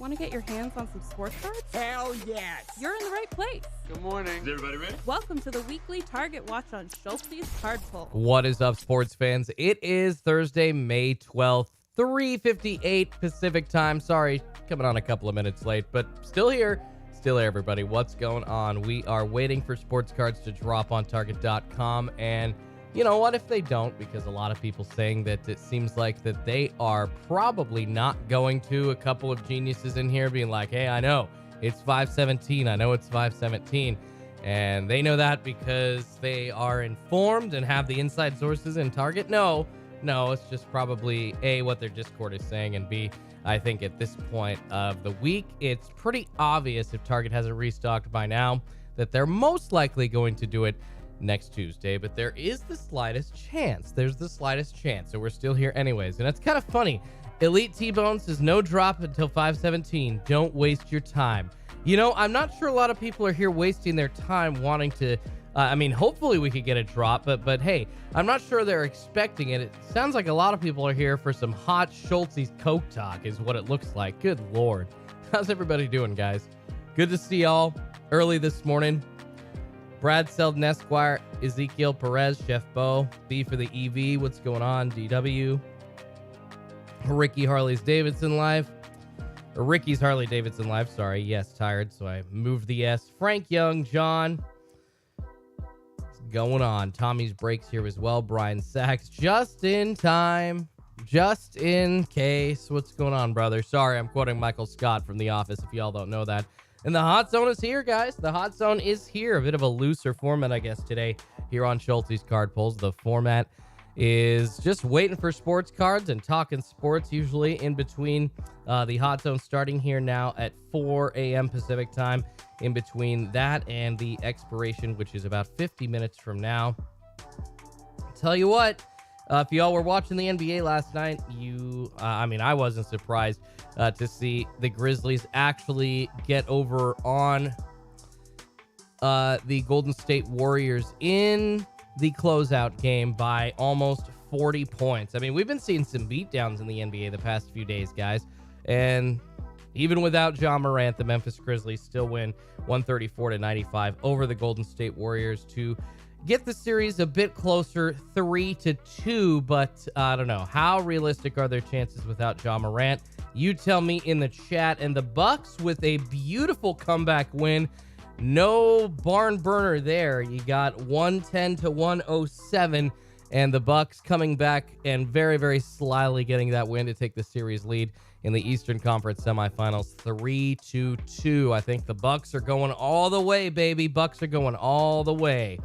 Want to get your hands on some sports cards? Hell yes! You're in the right place. Good morning. Is everybody ready? Welcome to the weekly Target Watch on Schultz's Card Pull. What is up, sports fans? It is Thursday, May 12th, 3:58 Pacific time. Sorry, coming on a couple of minutes late, but still here. Still here, everybody. What's going on? We are waiting for sports cards to drop on Target.com, and you know what? If they don't, because a lot of people saying that it seems like that they are probably not going to. A couple of geniuses in here being like, hey, I know it's 517. I know it's 517. And they know that because they are informed and have the inside sources in Target. No, it's just probably A, what their Discord is saying, and B, I think at this point of the week, it's pretty obvious if Target hasn't restocked by now that they're most likely going to do it next Tuesday, but there is the slightest chance. There's the slightest chance. So we're still here anyways. And it's kind of funny. Elite T-Bone says no drop until 517. Don't waste your time. You know, I'm not sure a lot of people are here wasting their time wanting to, hopefully we could get a drop, but hey, I'm not sure they're expecting it. It sounds like a lot of people are here for some hot Schultz's Coke talk is what it looks like. Good Lord. How's everybody doing, guys? Good to see y'all early this morning. Brad Selden Esquire, Ezekiel Perez, Chef Bo, B for the EV, what's going on, DW, Ricky Harley's Davidson Live, or Ricky's Harley Davidson Live, sorry, yes, tired, so I moved the S, Frank Young, John, what's going on, Tommy's Breaks here as well, Brian Sachs, just in time, just in case, what's going on, brother, sorry, I'm quoting Michael Scott from The Office, if y'all don't know that. And the Hot Zone is here, guys. The Hot Zone is here. A bit of a looser format, I guess, today here on Schultz's Card Pulls. The format is just waiting for sports cards and talking sports, usually in between the Hot Zone starting here now at 4 a.m. Pacific time. In between that and the expiration, which is about 50 minutes from now. Tell you what, if y'all were watching the NBA last night, I wasn't surprised to see the Grizzlies actually get over on the Golden State Warriors in the closeout game by almost 40 points. I mean, we've been seeing some beatdowns in the NBA the past few days, guys. And even without John Morant, the Memphis Grizzlies still win 134-95 over the Golden State Warriors to get the series a bit closer, 3-2, but I don't know. How realistic are their chances without John Morant? You tell me in the chat. And the Bucks with a beautiful comeback win. No barn burner there. You got 110-107, and the Bucks coming back and very, very slyly getting that win to take the series lead in the Eastern Conference semifinals, 3-2. I think the Bucks are going all the way, baby. Bucks are going all the way.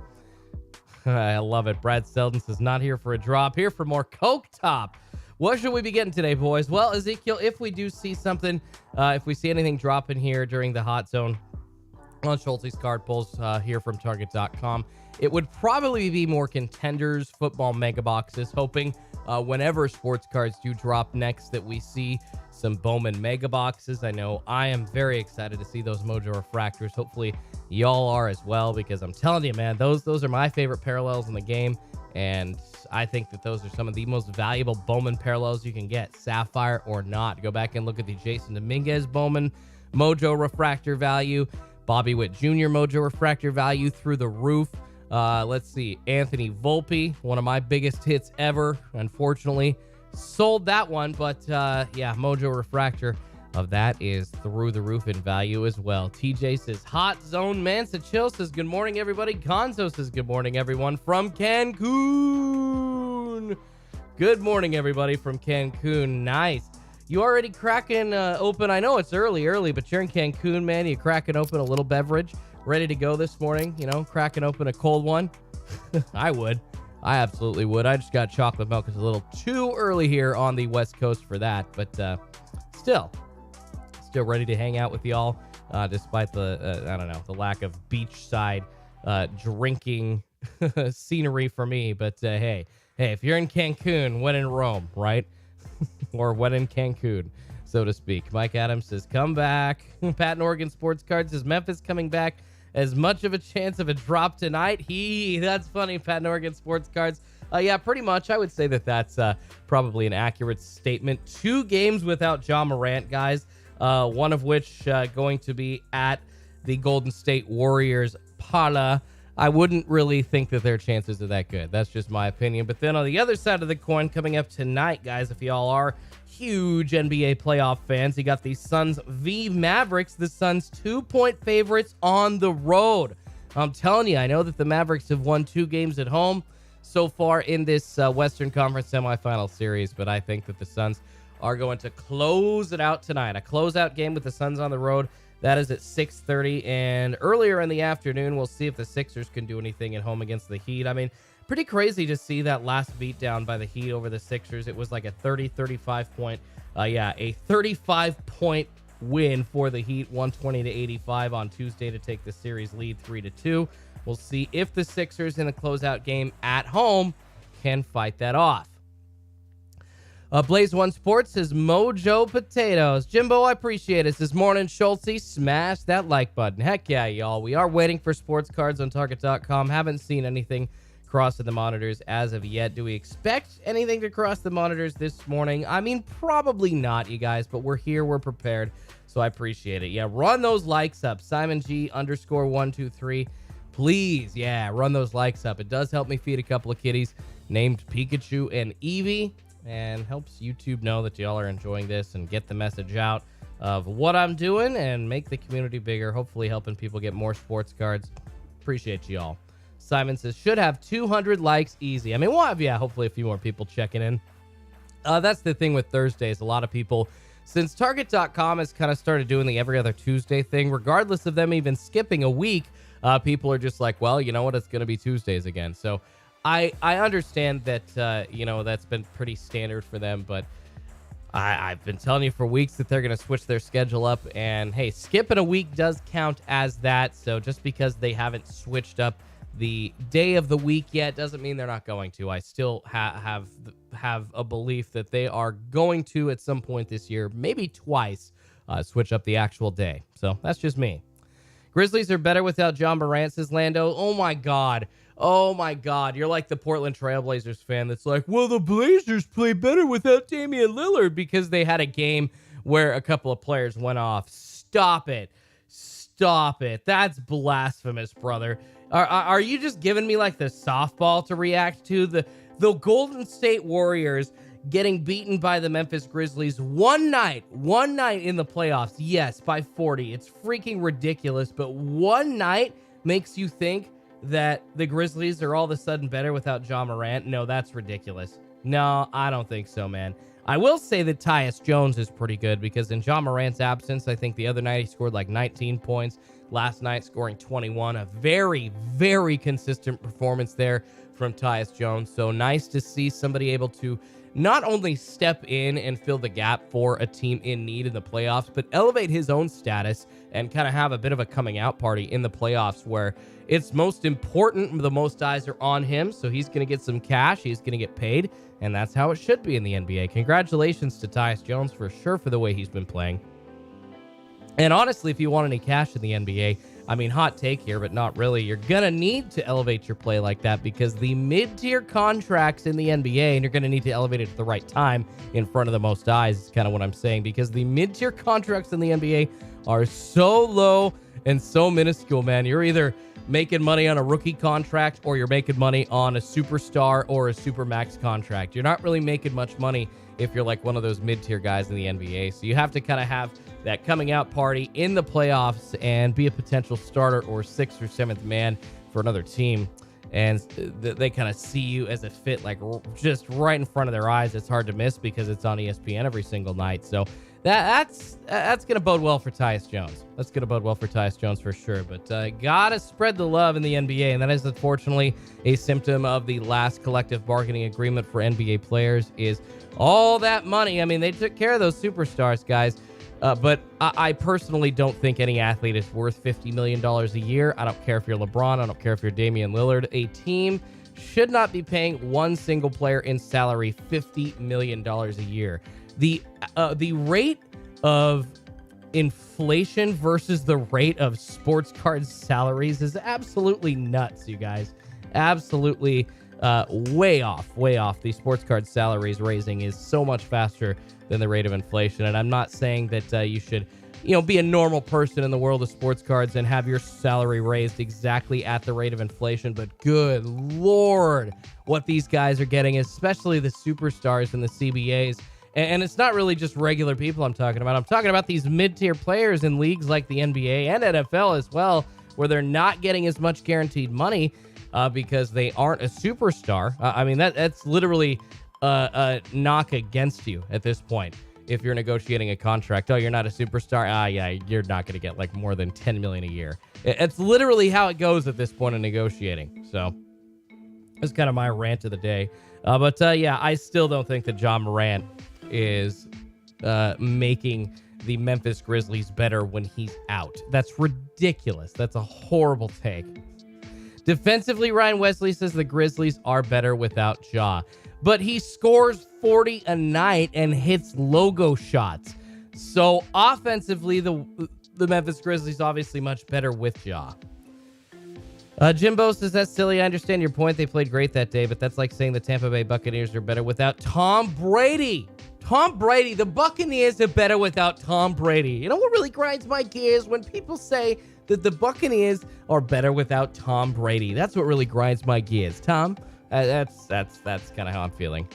I love it. Brad Selden says, not here for a drop, here for more Coke Top. What should we be getting today, boys? Well, Ezekiel, if we do see something, if we see anything drop in here during the Hot Zone on Schultz's Card Pulls here from Target.com, it would probably be more Contenders Football Mega Boxes, hoping whenever sports cards do drop next that we see some Bowman Mega Boxes. I know I am very excited to see those Mojo Refractors. Hopefully y'all are as well, because I'm telling you, man, those are my favorite parallels in the game, and I think that those are some of the most valuable Bowman parallels you can get, Sapphire or not. Go back and look at the Jason Dominguez Bowman Mojo Refractor value, Bobby Witt Jr. Mojo Refractor value through the roof. Let's see, Anthony Volpe, one of my biggest hits ever. Unfortunately, sold that one, but Mojo Refractor of that is through the roof in value as well. TJ says, Hot Zone. Mansa Chill says, good morning, everybody. Gonzo says, good morning, everyone from Cancun. Good morning, everybody from Cancun. Nice. You already cracking open? I know it's early, but you're in Cancun, man. You cracking open a little beverage, ready to go this morning, cracking open a cold one? I would. I absolutely would. I just got chocolate milk. It's a little too early here on the West Coast for that, but still ready to hang out with y'all, despite the the lack of beachside drinking scenery for me. But hey, if you're in Cancun, when in Rome, right? Or when in Cancun, so to speak. Mike Adams says, come back. Pat Oregon Sports Cards says, Memphis coming back. As much of a chance of a drop tonight? That's funny, Pat Oregon Sports Cards. Yeah, pretty much. I would say that that's probably an accurate statement. 2 games without John Morant, guys. one of which going to be at the Golden State Warriors Pala. I wouldn't really think that their chances are that good. That's just my opinion. But then on the other side of the coin, coming up tonight, guys, if y'all are huge NBA playoff fans, you got the Suns v Mavericks. The Suns 2-point favorites on the road. I'm telling you, I know that the Mavericks have won 2 games at home so far in this Western Conference semifinal series, but I think that the Suns are going to close it out tonight. A closeout game with the Suns on the road. That is at 6:30, and earlier in the afternoon, we'll see if the Sixers can do anything at home against the Heat. I mean, pretty crazy to see that last beatdown by the Heat over the Sixers. It was like a 35-point, a 35-point win for the Heat, 120-85 on Tuesday to take the series lead 3-2. We'll see if the Sixers in the closeout game at home can fight that off. Blaze One Sports says Mojo Potatoes. Jimbo, I appreciate it. This morning, Schultzy, smash that like button. Heck yeah, y'all. We are waiting for sports cards on Target.com. Haven't seen anything crossing the monitors as of yet. Do we expect anything to cross the monitors this morning? I mean, probably not, you guys, but we're here. We're prepared, so I appreciate it. Yeah, run those likes up. Simon G _123. Please, yeah, run those likes up. It does help me feed a couple of kitties named Pikachu and Eevee, and helps YouTube know that y'all are enjoying this and get the message out of what I'm doing and make the community bigger, hopefully helping people get more sports cards. Appreciate y'all. Simon says, should have 200 likes easy. I mean, we'll have, hopefully a few more people checking in. That's the thing with Thursdays. A lot of people, since Target.com has kind of started doing the every other Tuesday thing, regardless of them even skipping a week, people are just like, well, you know what? It's going to be Tuesdays again. So I understand that, that's been pretty standard for them, but I've been telling you for weeks that they're going to switch their schedule up, and hey, skipping a week does count as that. So just because they haven't switched up the day of the week yet doesn't mean they're not going to. I still have a belief that they are going to at some point this year, maybe twice, switch up the actual day. So that's just me. Grizzlies are better without John Morant, says Lando. Oh my God. You're like the Portland Trailblazers fan that's like, well, the Blazers play better without Damian Lillard because they had a game where a couple of players went off. Stop it. That's blasphemous, brother. Are you just giving me like the softball to react to? The Golden State Warriors getting beaten by the Memphis Grizzlies one night in the playoffs. Yes, by 40. It's freaking ridiculous, but one night makes you think that the Grizzlies are all of a sudden better without John Morant. No, that's ridiculous. No, I don't think so, man. I will say that Tyus Jones is pretty good because in John Morant's absence, I think the other night he scored like 19 points. Last night scoring 21. A very, very consistent performance there from Tyus Jones. So nice to see somebody able to not only step in and fill the gap for a team in need in the playoffs, but elevate his own status and kind of have a bit of a coming out party in the playoffs where it's most important. The most eyes are on him, so he's going to get some cash. He's going to get paid, and that's how it should be in the NBA. Congratulations to Tyus Jones for sure for the way he's been playing. And honestly, if you want any cash in the NBA, I mean, hot take here, but not really. You're going to need to elevate your play like that because the mid-tier contracts in the NBA, and you're going to need to elevate it at the right time in front of the most eyes, is kind of what I'm saying, because the mid-tier contracts in the NBA are so low and so minuscule, man. You're either making money on a rookie contract or you're making money on a superstar or a supermax contract. You're not really making much money if you're like one of those mid-tier guys in the NBA. So you have to kind of have that coming out party in the playoffs and be a potential starter or 6th or 7th man for another team. And they kind of see you as a fit, like just right in front of their eyes. It's hard to miss because it's on ESPN every single night. So that's going to bode well for Tyus Jones. That's going to bode well for Tyus Jones for sure. But got to spread the love in the NBA. And that is unfortunately a symptom of the last collective bargaining agreement for NBA players is all that money. I mean, they took care of those superstars, guys. But I personally don't think any athlete is worth $50 million a year. I don't care if you're LeBron. I don't care if you're Damian Lillard. A team should not be paying one single player in salary $50 million a year. The rate of inflation versus the rate of sports card salaries is absolutely nuts, you guys. Absolutely way off, way off. The sports card salaries raising is so much faster than the rate of inflation. And I'm not saying that you should, be a normal person in the world of sports cards and have your salary raised exactly at the rate of inflation. But good Lord, what these guys are getting, especially the superstars and the CBAs. And it's not really just regular people I'm talking about. I'm talking about these mid-tier players in leagues like the NBA and NFL as well, where they're not getting as much guaranteed money because they aren't a superstar. That's literally a knock against you at this point. If you're negotiating a contract, you're not a superstar. You're not going to get like more than $10 million a year. It's literally how it goes at this point in negotiating. So that's kind of my rant of the day. I still don't think that Ja Morant is making the Memphis Grizzlies better when he's out. That's ridiculous. That's a horrible take. Defensively, Ryan Wesley says the Grizzlies are better without Ja, but he scores 40 a night and hits logo shots. So offensively, the Memphis Grizzlies obviously much better with Ja. Jimbo says, that's silly. I understand your point. They played great that day, but that's like saying the Tampa Bay Buccaneers are better without Tom Brady. Tom Brady. The Buccaneers are better without Tom Brady. You know what really grinds my gears? When people say that the Buccaneers are better without Tom Brady. That's what really grinds my gears. Tom, that's kind of how I'm feeling.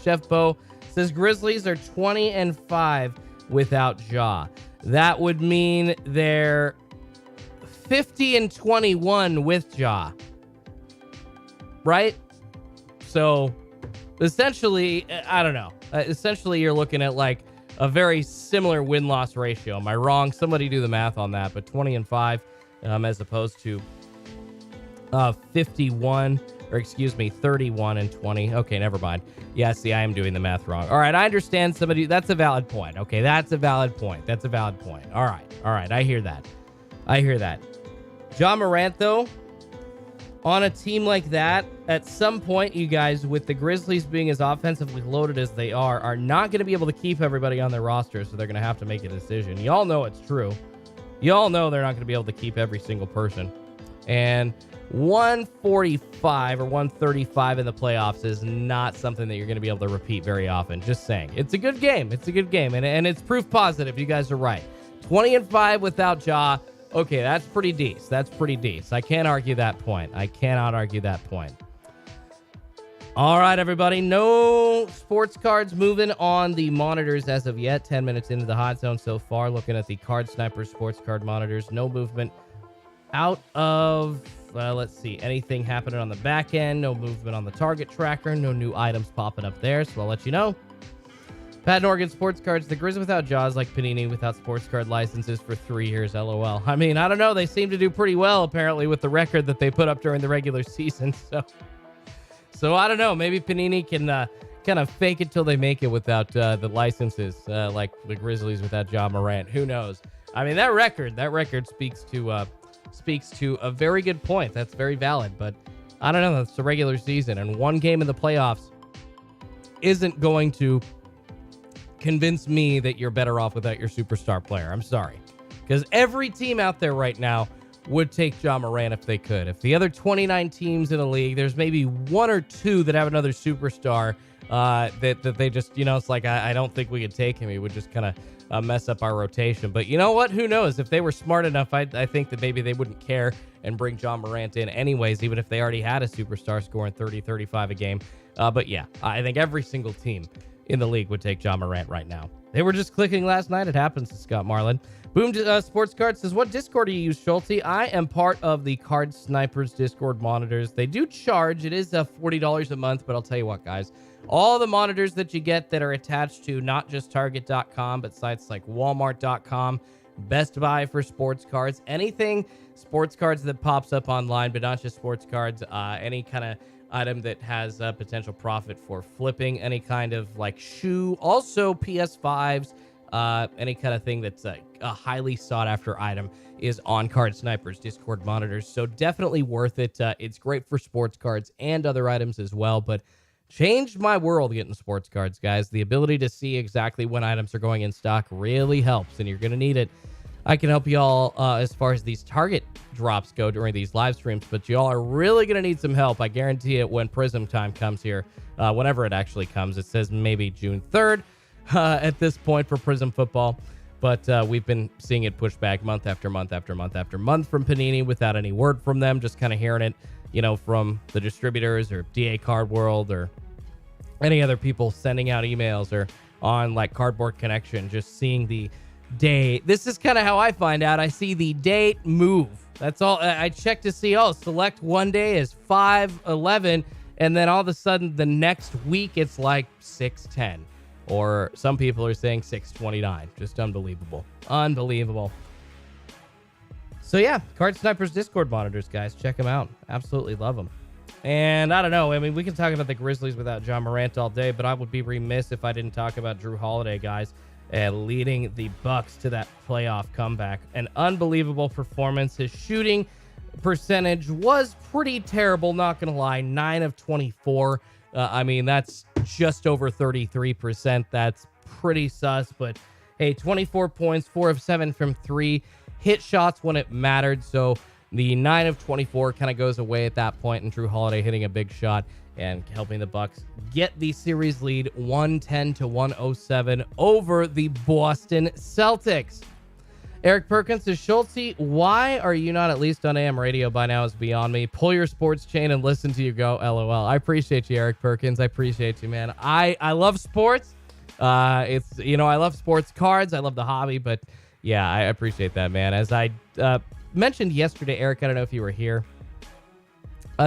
Chef Bo says Grizzlies are 20-5 without Ja. That would mean they're 50-21 with Ja. Right? So essentially, I don't know. Essentially, you're looking at like a very similar win-loss ratio. Am I wrong? Somebody do the math on that. But 20-5 as opposed to 31-20. Okay, never mind. Yeah, see, I am doing the math wrong. All right, I understand somebody. That's a valid point. Okay, that's a valid point. All right, I hear that. Ja Morant, though, on a team like that, at some point, you guys, with the Grizzlies being as offensively loaded as they are not going to be able to keep everybody on their roster, so they're going to have to make a decision. Y'all know it's true. Y'all know they're not going to be able to keep every single person. And 145 or 135 in the playoffs is not something that you're going to be able to repeat very often. Just saying. It's a good game. And it's proof positive. You guys are right. 20-5 without Ja. Okay, that's pretty decent. I can't argue that point. All right, everybody. No sports cards moving on the monitors as of yet. 10 minutes into the hot zone so far. Looking at the Card Sniper sports card monitors. No movement out of, let's see, anything happening on the back end. No movement on the target tracker. No new items popping up there, so I'll let you know. Pat Morgan sports cards. The Grizz without Jaws like Panini without sports card licenses for 3 years. LOL. I mean, I don't know. They seem to do pretty well, apparently, with the record that they put up during the regular season. So I don't know. Maybe Panini can kind of fake it till they make it without the licenses, like the Grizzlies without Ja Morant. Who knows? I mean, that record speaks to a very good point. That's very valid. But I don't know. That's the regular season, and one game in the playoffs isn't going to convince me that you're better off without your superstar player. I'm sorry. Because every team out there right now would take Ja Morant if they could. If the other 29 teams in the league, there's maybe one or two that have another superstar that they just, it's like, I don't think we could take him. He would just kind of mess up our rotation. But you know what? Who knows? If they were smart enough, I think that maybe they wouldn't care and bring Ja Morant in anyways, even if they already had a superstar scoring 30, 35 a game. But yeah, I think every single team in the league would take Ja Morant right now. They were just clicking last night. It happens to Scott Marlin. Boom Sports Card says, what Discord do you use, Schulte? I am part of the Card Snipers Discord monitors. They do charge. It is $40 a month, but I'll tell you what, guys. All the monitors that you get that are attached to not just Target.com, but sites like Walmart.com, Best Buy for sports cards, anything sports cards that pops up online, but not just sports cards, any kind of item that has potential profit for flipping, any kind of like shoe, also PS5s, any kind of thing that's a highly sought after item is on Card Snipers Discord monitors. So definitely worth it. It's great for sports cards and other items as well, but changed my world getting sports cards, guys. The ability to see exactly when items are going in stock really helps, and you're going to need it. I can help you all as far as these target drops go during these live streams, but y'all are really going to need some help. I guarantee it when Prism time comes here, whenever it actually comes. It says maybe June 3rd at this point for Prism football. But we've been seeing it pushed back month after month after month after month from Panini without any word from them, just kind of hearing it, from the distributors or DA Card World or any other people sending out emails or on like Cardboard Connection, just seeing the day. This is kind of how I find out. I see the date move. That's all. I check to see, select one day is 5/11, and then all of a sudden the next week it's like 6/10. Or some people are saying 6/29. Just unbelievable. Unbelievable. So yeah, Card Snipers Discord monitors, guys. Check them out. Absolutely love them. And I don't know. I mean, we can talk about the Grizzlies without John Morant all day, but I would be remiss if I didn't talk about Drew Holiday, guys, leading the Bucks to that playoff comeback. An unbelievable performance. His shooting percentage was pretty terrible, not going to lie. 9 of 24. I mean, that's just over 33%. That's pretty sus, but hey, 24 points, 4 of 7 from 3, hit shots when it mattered. So the 9 of 24 kind of goes away at that point, and Drew Holiday hitting a big shot and helping the Bucks get the series lead 110-107 over the Boston Celtics. Eric Perkins says, Schulte, why are you not at least on AM radio by now is beyond me. Pull your sports chain and listen to you go. LOL. I appreciate you, Eric Perkins. I appreciate you, man. I love sports. I love sports cards. I love the hobby, but yeah, I appreciate that, man. As I mentioned yesterday, Eric, I don't know if you were here.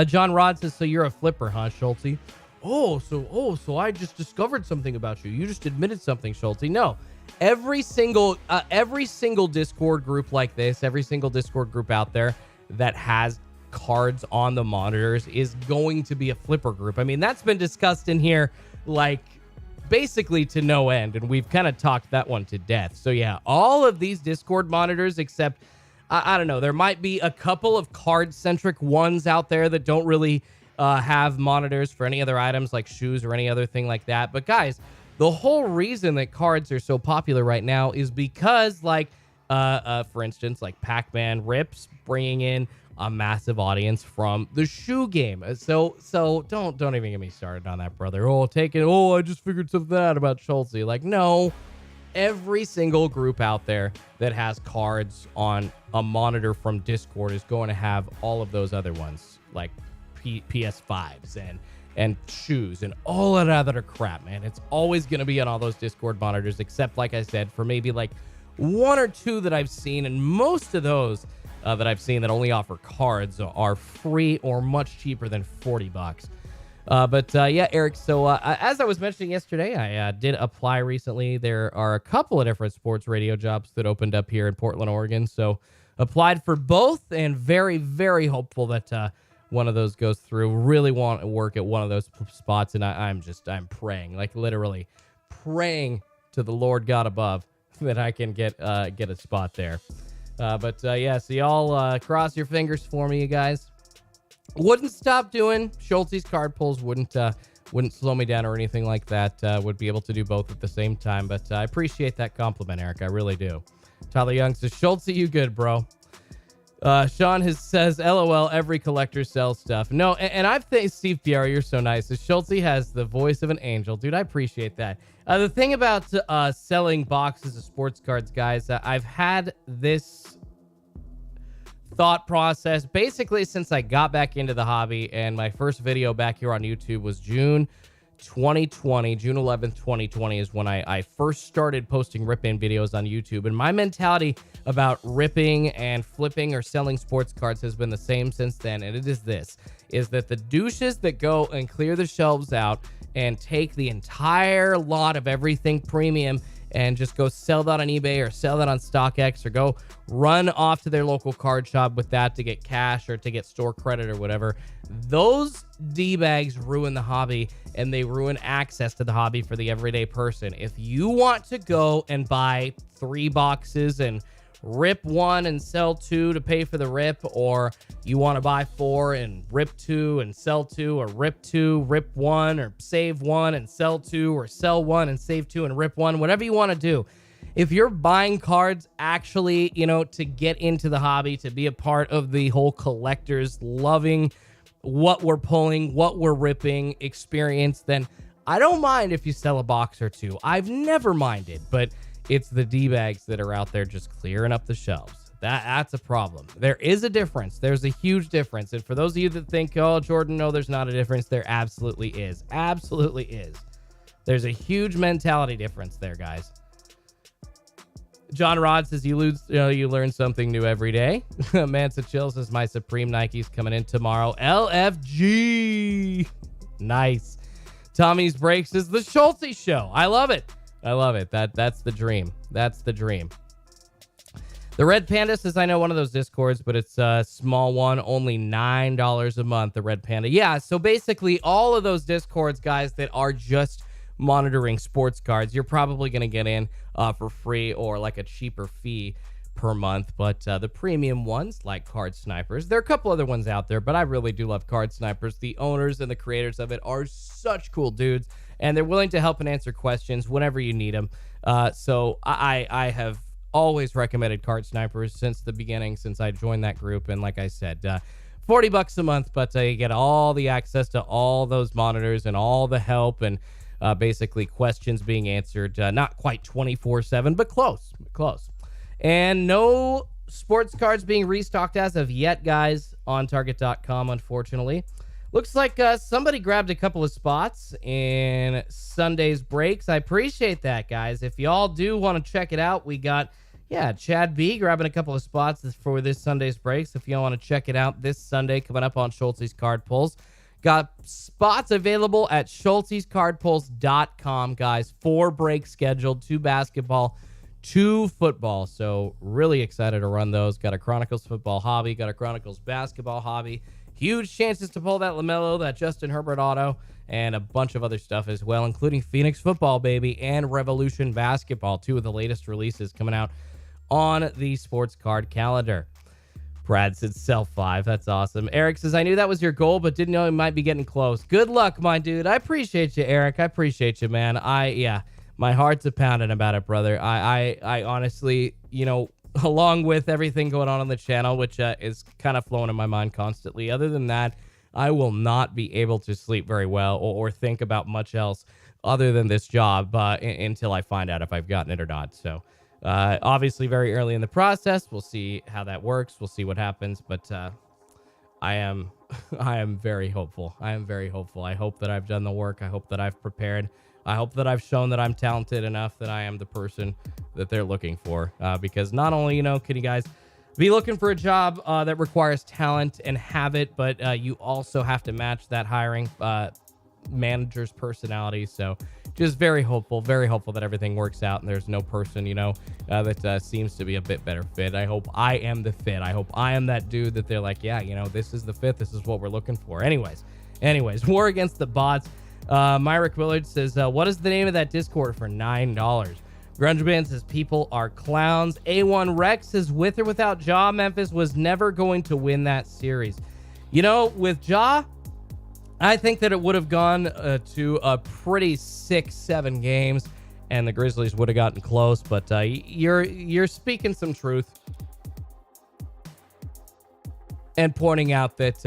John Rod says, so you're a flipper, huh, Schulte? So I just discovered something about you. You just admitted something, Schulte. No. Every single Discord group like this, every single Discord group out there that has cards on the monitors is going to be a flipper group. I mean, that's been discussed in here like basically to no end, and we've kind of talked that one to death. So yeah, all of these Discord monitors, except I don't know, there might be a couple of card-centric ones out there that don't really have monitors for any other items like shoes or any other thing like that. But guys, the whole reason that cards are so popular right now is because, for instance, like Pac-Man Rips bringing in a massive audience from the shoe game. So don't even get me started on that, brother. I just figured something out about Schulte. Like, no, every single group out there that has cards on a monitor from Discord is going to have all of those other ones, like PS5s and shoes and all that other crap, man. It's always going to be on all those Discord monitors, except, like I said, for maybe like 1 or 2 that I've seen, and most of those that I've seen that only offer cards are free or much cheaper than $40. Yeah, Eric, so as I was mentioning yesterday, I did apply recently. There are a couple of different sports radio jobs that opened up here in Portland, Oregon, so applied for both, and very, very hopeful that one of those goes through. Really want to work at one of those spots, and I'm praying, like literally praying to the Lord God above that I can get a spot there. Yeah, so y'all cross your fingers for me, you guys. Wouldn't stop doing Schulte's card pulls. Wouldn't slow me down or anything like that. Would be able to do both at the same time. But I appreciate that compliment, Eric. I really do. Tyler Young says, Schulte, you good, bro. Sean says, LOL, every collector sells stuff. No, and I think, Steve Pierre, you're so nice. Schulte has the voice of an angel. Dude, I appreciate that. The thing about selling boxes of sports cards, guys, I've had this thought process basically since I got back into the hobby, and my first video back here on YouTube was June 2020. June 11th, 2020 is when I first started posting rip-in videos on YouTube, and my mentality about ripping and flipping or selling sports cards has been the same since then, and it is that the douches that go and clear the shelves out and take the entire lot of everything premium and just go sell that on eBay or sell that on StockX or go run off to their local card shop with that to get cash or to get store credit or whatever, those D-bags ruin the hobby, and they ruin access to the hobby for the everyday person. If you want to go and buy 3 boxes and rip 1 and sell 2 to pay for the rip, or you want to buy 4 and rip 2 and sell 2, or rip 2, rip 1, or save 1 and sell 2, or sell 1 and save 2 and rip 1, whatever you want to do. If you're buying cards actually, to get into the hobby, to be a part of the whole collectors loving what we're pulling, what we're ripping experience, then I don't mind if you sell a box or two. I've never minded, but it's the D-bags that are out there just clearing up the shelves. That's a problem. There is a difference. There's a huge difference. And for those of you that think, oh, Jordan, no, there's not a difference, there absolutely is. Absolutely is. There's a huge mentality difference there, guys. John Rod says you learn something new every day. Mansa Chill says my Supreme Nike's coming in tomorrow. LFG. Nice. Tommy's Breaks is the Schulte Show. I love it. I love it. That's the dream. That's the dream. The Red Panda says, I know one of those Discords, but it's a small one, only $9 a month, the Red Panda. Yeah, so basically all of those Discords, guys, that are just monitoring sports cards, you're probably going to get in for free or like a cheaper fee per month. But the premium ones, like Card Snipers, there are a couple other ones out there, but I really do love Card Snipers. The owners and the creators of it are such cool dudes, and they're willing to help and answer questions whenever you need them. So I have always recommended Card Snipers since the beginning, since I joined that group. And like I said, $40 a month, but you get all the access to all those monitors and all the help and basically questions being answered, not quite 24/7, but close. And no sports cards being restocked as of yet, guys, on Target.com, unfortunately. Looks like somebody grabbed a couple of spots in Sunday's breaks. I appreciate that, guys. If y'all do want to check it out, we got, Chad B grabbing a couple of spots for this Sunday's breaks. If y'all want to check it out this Sunday, coming up on Schulte's Card Pulls. Got spots available at schultescardpulls.com, guys. 4 breaks scheduled, 2 basketball, 2 football. So really excited to run those. Got a Chronicles football hobby, got a Chronicles basketball hobby. Huge chances to pull that LaMelo, that Justin Herbert auto, and a bunch of other stuff as well, including Phoenix football, baby, and Revolution basketball, 2 of the latest releases coming out on the sports card calendar. Brad said sell 5. That's awesome. Eric says, I knew that was your goal, but didn't know it might be getting close. Good luck, my dude. I appreciate you, Eric. I appreciate you, man. My heart's a pounding about it, brother. I honestly, along with everything going on the channel, which is kind of flowing in my mind constantly. Other than that, I will not be able to sleep very well or think about much else other than this job until I find out if I've gotten it or not. So obviously very early in the process. We'll see how that works. We'll see what happens. But I am very hopeful. I am very hopeful. I hope that I've done the work. I hope that I've prepared. I hope that I've shown that I'm talented enough, that I am the person that they're looking for. Because not only, can you guys be looking for a job that requires talent and have it, but you also have to match that hiring manager's personality. So just very hopeful that everything works out and there's no person, that seems to be a bit better fit. I hope I am the fit. I hope I am that dude that they're like, this is the fit. This is what we're looking for. Anyways, War Against the Bots. Myrick Willard says, what is the name of that Discord for $9? Grunge Band says, people are clowns. A1 Rex says, with or without Ja, Memphis was never going to win that series. With Ja, I think that it would have gone to a pretty 6-7 games, and the Grizzlies would have gotten close. But you're speaking some truth and pointing out that,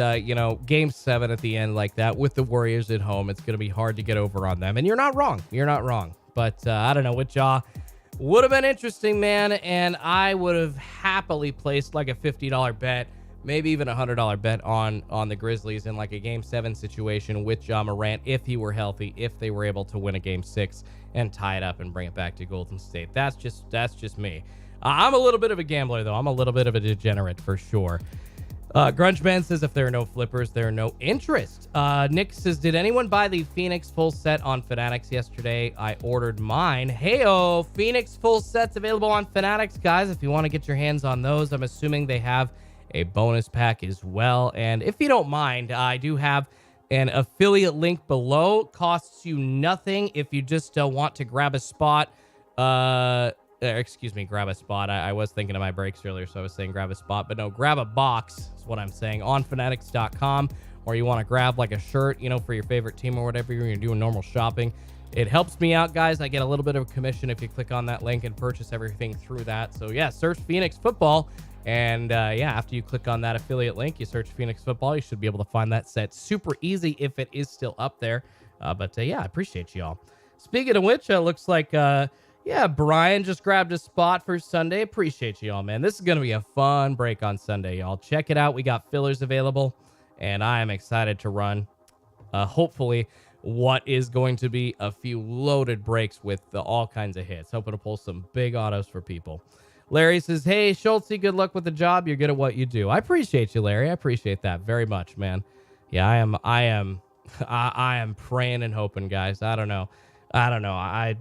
game 7 at the end like that with the Warriors at home, it's going to be hard to get over on them. And you're not wrong. But I don't know, with Ja, would have been interesting, man. And I would have happily placed like a $50 bet, maybe even a $100 bet on the Grizzlies in like a game 7 situation with Ja Morant if he were healthy, if they were able to win a game 6 and tie it up and bring it back to Golden State. That's just me. I'm a little bit of a gambler, though. I'm a little bit of a degenerate for sure. Grunge Man says, if there are no flippers, there are no interest. Nick says, did anyone buy the Phoenix full set on Fanatics yesterday? I ordered mine. Heyo, Phoenix full sets available on Fanatics, guys. If you want to get your hands on those, I'm assuming they have a bonus pack as well. And if you don't mind, I do have an affiliate link below. Costs you nothing if you just want to grab a spot. Grab a spot. I was thinking of my breaks earlier, so I was saying grab a spot, but no, grab a box is what I'm saying on fanatics.com, or you want to grab like a shirt, for your favorite team or whatever, you're doing normal shopping. It helps me out, guys. I get a little bit of a commission if you click on that link and purchase everything through that. So yeah, search Phoenix Football. And yeah, after you click on that affiliate link, you search Phoenix Football. You should be able to find that set super easy if it is still up there. But yeah, I appreciate y'all. Speaking of which, looks like, yeah, Brian just grabbed a spot for Sunday. Appreciate y'all, man. This is going to be a fun break on Sunday, y'all. Check it out. We got fillers available, and I am excited to run, hopefully, what is going to be a few loaded breaks with all kinds of hits. Hoping to pull some big autos for people. Larry says, hey, Schultzy, good luck with the job. You're good at what you do. I appreciate you, Larry. I appreciate that very much, man. Yeah, I am praying and hoping, guys. I don't know. I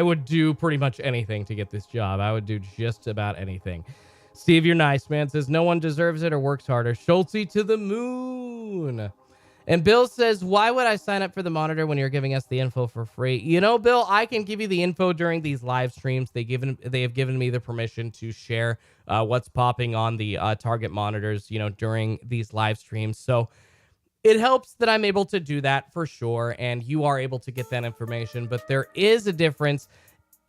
would do pretty much anything to get this job. I would do just about anything. Steve, you're nice, man. Says no one deserves it or works harder. Schultzy to the moon. And Bill says, why would I sign up for the monitor when you're giving us the info for free? You know, Bill, I can give you the info during these live streams. They have given me the permission to share what's popping on the target monitors, you know, during these live streams. So it helps that I'm able to do that for sure. And you are able to get that information. But there is a difference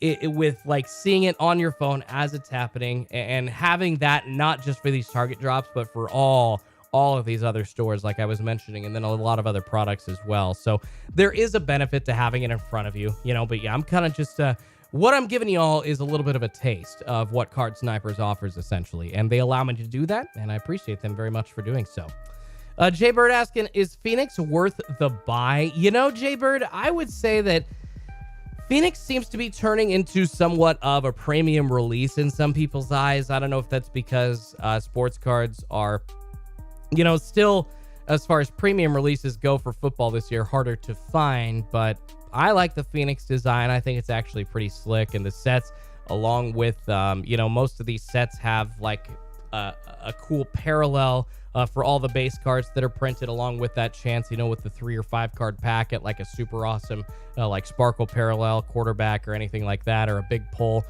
with like seeing it on your phone as it's happening and having that not just for these target drops, but for all of these other stores, like I was mentioning, and then a lot of other products as well. So there is a benefit to having it in front of you, you know, but yeah, I'm kind of just, what I'm giving you all is a little bit of a taste of what Card Snipers offers essentially. And they allow me to do that. And I appreciate them very much for doing so. Jaybird asking, is Phoenix worth the buy? You know, Jaybird, I would say that Phoenix seems to be turning into somewhat of a premium release in some people's eyes. I don't know if that's because sports cards are, you know, still, as far as premium releases go for football this year, harder to find, but I like the Phoenix design. I think it's actually pretty slick, and the sets, along with, you know, most of these sets have like a cool parallel for all the base cards that are printed along with that chance, you know, with the 3 or 5 card packet, like a super awesome, like Sparkle Parallel quarterback or anything like that, or a big pull,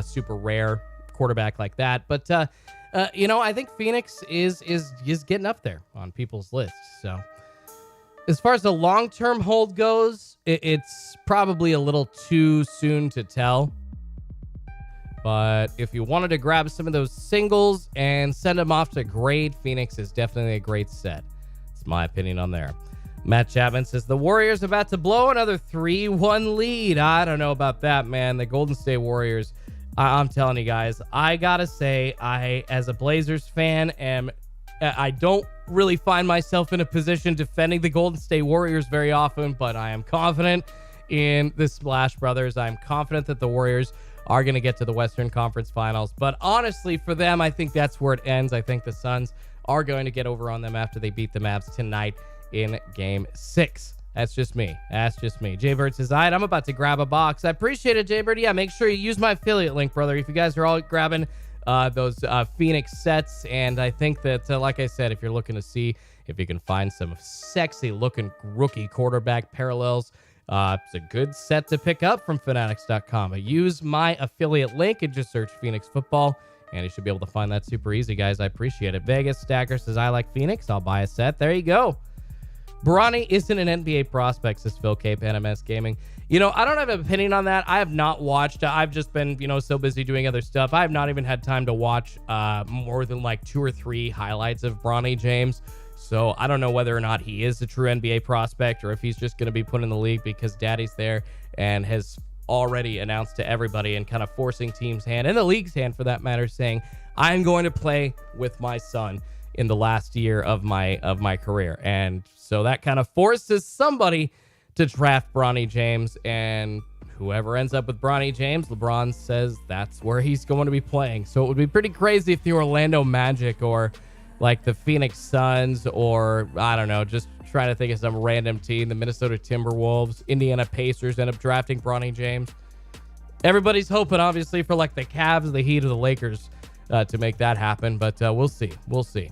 super rare quarterback like that. But, you know, I think Phoenix is getting up there on people's lists. So as far as the long-term hold goes, it's probably a little too soon to tell. But if you wanted to grab some of those singles and send them off to grade, Phoenix is definitely a great set. It's my opinion on there. Matt Chapman says, the Warriors about to blow another 3-1 lead. I don't know about that, man. The Golden State Warriors, I'm telling you guys, I gotta say, I, as a Blazers fan, I don't really find myself in a position defending the Golden State Warriors very often, but I am confident in the Splash Brothers. I'm confident that the Warriors are going to get to the Western Conference Finals. But honestly, for them, I think that's where it ends. I think the Suns are going to get over on them after they beat the Mavs tonight in Game 6. That's just me. That's just me. Jaybird says, all right, I'm about to grab a box. I appreciate it, Jaybird. Yeah, make sure you use my affiliate link, brother. If you guys are all grabbing those Phoenix sets, and I think that, like I said, if you're looking to see if you can find some sexy-looking rookie quarterback parallels, it's a good set to pick up from Fanatics.com. Use my affiliate link and just search Phoenix Football, and you should be able to find that super easy, guys. I appreciate it. Vegas Stacker says, I like Phoenix. I'll buy a set. There you go. Bronny isn't an NBA prospect, says Phil K. MS Gaming. You know, I don't have an opinion on that. I have not watched. I've just been, you know, so busy doing other stuff. I have not even had time to watch more than like 2 or 3 highlights of Bronny James. So I don't know whether or not he is a true NBA prospect or if he's just going to be put in the league because daddy's there and has already announced to everybody and kind of forcing teams' hand and the league's hand for that matter, saying, I'm going to play with my son in the last year of my career. And so that kind of forces somebody to draft Bronny James, and whoever ends up with Bronny James, LeBron says that's where he's going to be playing. So it would be pretty crazy if the Orlando Magic or like the Phoenix Suns, or I don't know, just trying to think of some random team, the Minnesota Timberwolves, Indiana Pacers end up drafting Bronny James. Everybody's hoping, obviously, for like the Cavs, the Heat, or the Lakers to make that happen, but we'll see. We'll see.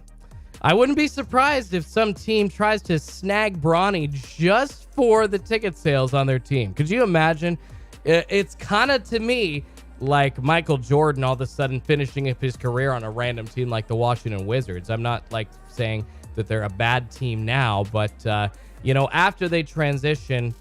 I wouldn't be surprised if some team tries to snag Bronny just for the ticket sales on their team. Could you imagine? It's kind of, to me, like Michael Jordan all of a sudden finishing up his career on a random team like the Washington Wizards. I'm not like saying that they're a bad team now, but you know, after they transition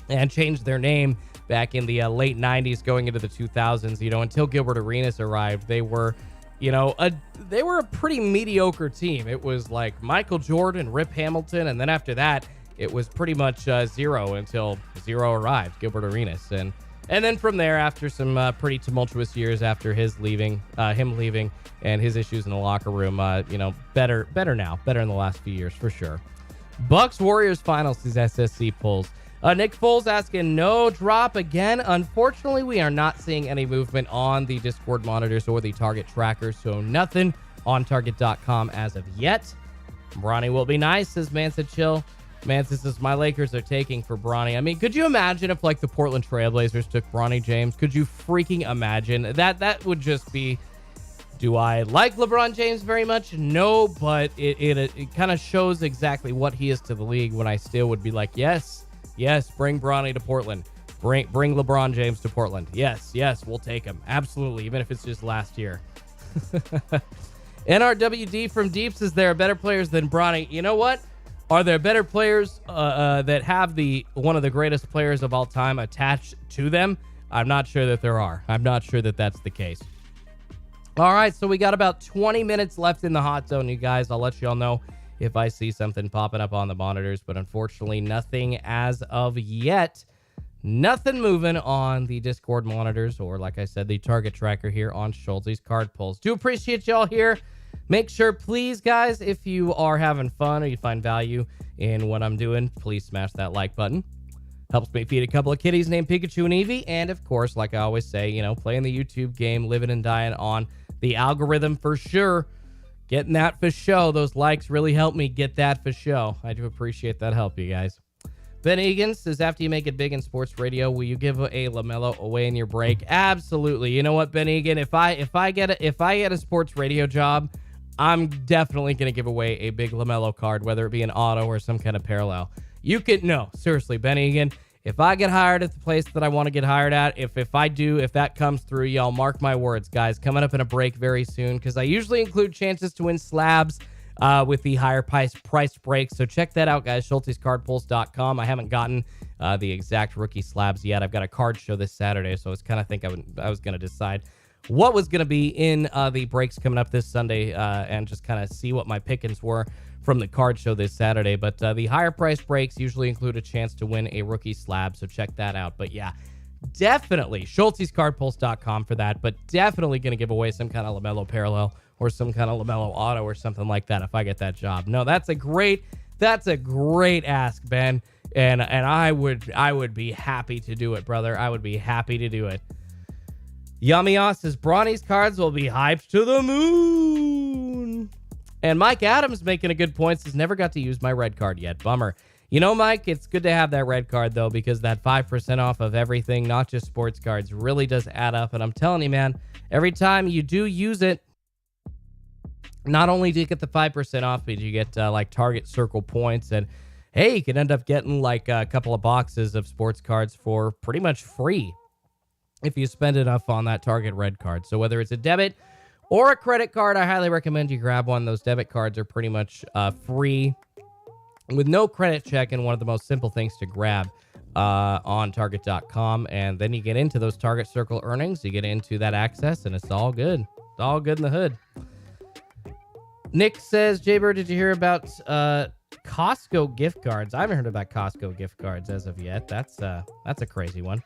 and changed their name back in the late 90s going into the 2000s. Until Gilbert Arenas arrived, they were they were a pretty mediocre team. It was like Michael Jordan, Rip Hamilton, and then after that it was pretty much zero until Zero arrived, Gilbert Arenas. And then from there, after some pretty tumultuous years after him leaving and his issues in the locker room, better now, better in the last few years for sure. Bucks Warriors finals, these SSC polls. Nick Foles asking no drop again. Unfortunately, we are not seeing any movement on the Discord monitors or the target trackers, so nothing on target.com as of yet. Bronny will be nice, says Mansa Chill. Mansa says, my Lakers are taking for Bronny. I mean, could you imagine if, like, the Portland Trailblazers took Bronny James? Could you freaking imagine? That would just be... Do I like LeBron James very much? No, but it kind of shows exactly what he is to the league when I still would be like, yes, bring Bronny to Portland. Bring LeBron James to Portland. Yes, we'll take him. Absolutely, even if it's just last year. NRWD from Deeps says there are better players than Bronny. You know what? Are there better players that have one of the greatest players of all time attached to them? I'm not sure that there are. I'm not sure that that's the case. All right, so we got about 20 minutes left in the hot zone, you guys. I'll let you all know if I see something popping up on the monitors, but unfortunately nothing as of yet. Nothing moving on the Discord monitors or, like I said, the target tracker here on Schultz's card pulls. Do appreciate y'all here. Make sure, please, guys, if you are having fun or you find value in what I'm doing, please smash that like button. Helps me feed a couple of kitties named Pikachu and Eevee. And, of course, like I always say, playing the YouTube game, living and dying on the algorithm for sure. Getting that for show. Those likes really help me get that for show. I do appreciate that help, you guys. Ben Egan says, after you make it big in sports radio, will you give a LaMelo away in your break? Absolutely. You know what, Ben Egan? If I get a sports radio job, I'm definitely going to give away a big LaMelo card, whether it be an auto or some kind of parallel. No, seriously, Ben Egan. If I get hired at the place that I want to get hired at, if that comes through, y'all mark my words, guys. Coming up in a break very soon, because I usually include chances to win slabs with the higher price breaks. So check that out, guys. Schultz'sCardPulls.com. I haven't gotten the exact rookie slabs yet. I've got a card show this Saturday, so I was kind of I was going to decide what was going to be in the breaks coming up this Sunday and just kind of see what my pickings were from the card show this Saturday. But the higher price breaks usually include a chance to win a rookie slab, so check that out. But yeah, definitely Schultz'sCardPulls.com for that, but definitely going to give away some kind of LaMelo parallel or some kind of LaMelo auto or something like that if I get that job. No, that's a great ask, Ben. And I would be happy to do it, brother. I would be happy to do it. Yummy says Bronny's cards will be hyped to the moon. And Mike Adams making a good point, says never got to use my red card yet. Bummer. Mike, it's good to have that red card, though, because that 5% off of everything, not just sports cards, really does add up. And I'm telling you, man, every time you do use it, not only do you get the 5% off, but you get like target circle points. And hey, you can end up getting like a couple of boxes of sports cards for pretty much free if you spend enough on that target red card. So whether it's a debit or a credit card, I highly recommend you grab one. Those debit cards are pretty much free with no credit check and one of the most simple things to grab on target.com. And then you get into those target circle earnings, you get into that access, and it's all good. It's all good in the hood. Nick says, Jaybird, did you hear about Costco gift cards? I haven't heard about Costco gift cards as of yet. That's a crazy one.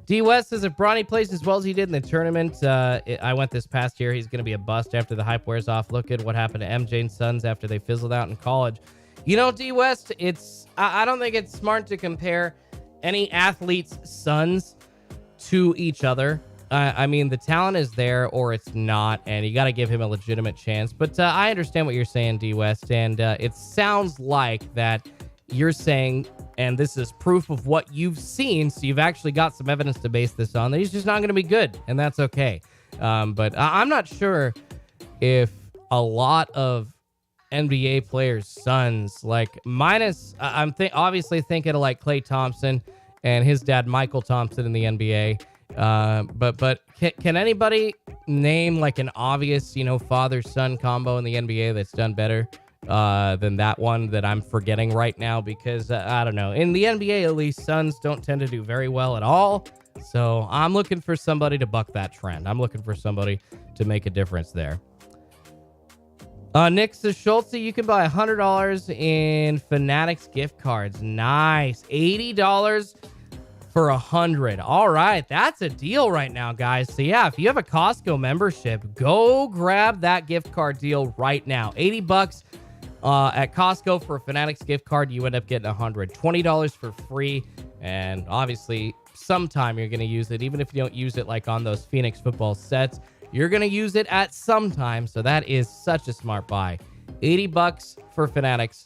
D West says, if Bronny plays as well as he did in the tournament, I went this past year, he's going to be a bust after the hype wears off. Look at what happened to MJ and Sons after they fizzled out in college. D West, I don't think it's smart to compare any athlete's sons to each other. I mean, the talent is there or it's not, and you got to give him a legitimate chance. But I understand what you're saying, D West, and it sounds like that you're saying, and this is proof of what you've seen, so you've actually got some evidence to base this on, that he's just not going to be good, and that's okay. But I'm not sure if a lot of NBA players' sons, like minus, obviously thinking of like Klay Thompson and his dad Michael Thompson in the NBA. But can anybody name like an obvious, father-son combo in the NBA that's done better than that one that I'm forgetting right now because, I don't know. In the NBA, at least, Suns don't tend to do very well at all. So I'm looking for somebody to buck that trend. I'm looking for somebody to make a difference there. Nick says, Schultze, you can buy $100 in Fanatics gift cards. Nice. $80 for 100. All right. That's a deal right now, guys. So yeah, if you have a Costco membership, go grab that gift card deal right now. $80 at Costco for a Fanatics gift card. You end up getting 100. $20 for free. And obviously, sometime you're going to use it. Even if you don't use it like on those Phoenix football sets, you're going to use it at some time. So that is such a smart buy. $80 for Fanatics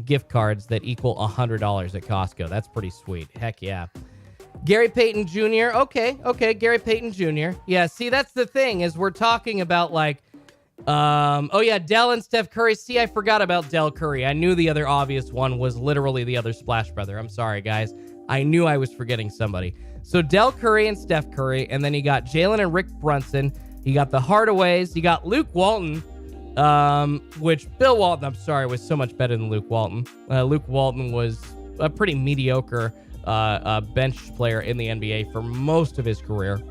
gift cards that equal $100 at Costco. That's pretty sweet. Heck yeah. Gary Payton Jr. Okay. Gary Payton Jr. Yeah, see, that's the thing is we're talking about like, oh yeah, Dell and Steph Curry. See, I forgot about Dell Curry. I knew the other obvious one was literally the other Splash Brother. I'm sorry, guys. I knew I was forgetting somebody. So Dell Curry and Steph Curry, and then you got Jalen and Rick Brunson. You got the Hardaways. You got Luke Walton, which Bill Walton, I'm sorry, was so much better than Luke Walton. Luke Walton was a pretty mediocre bench player in the NBA for most of his career.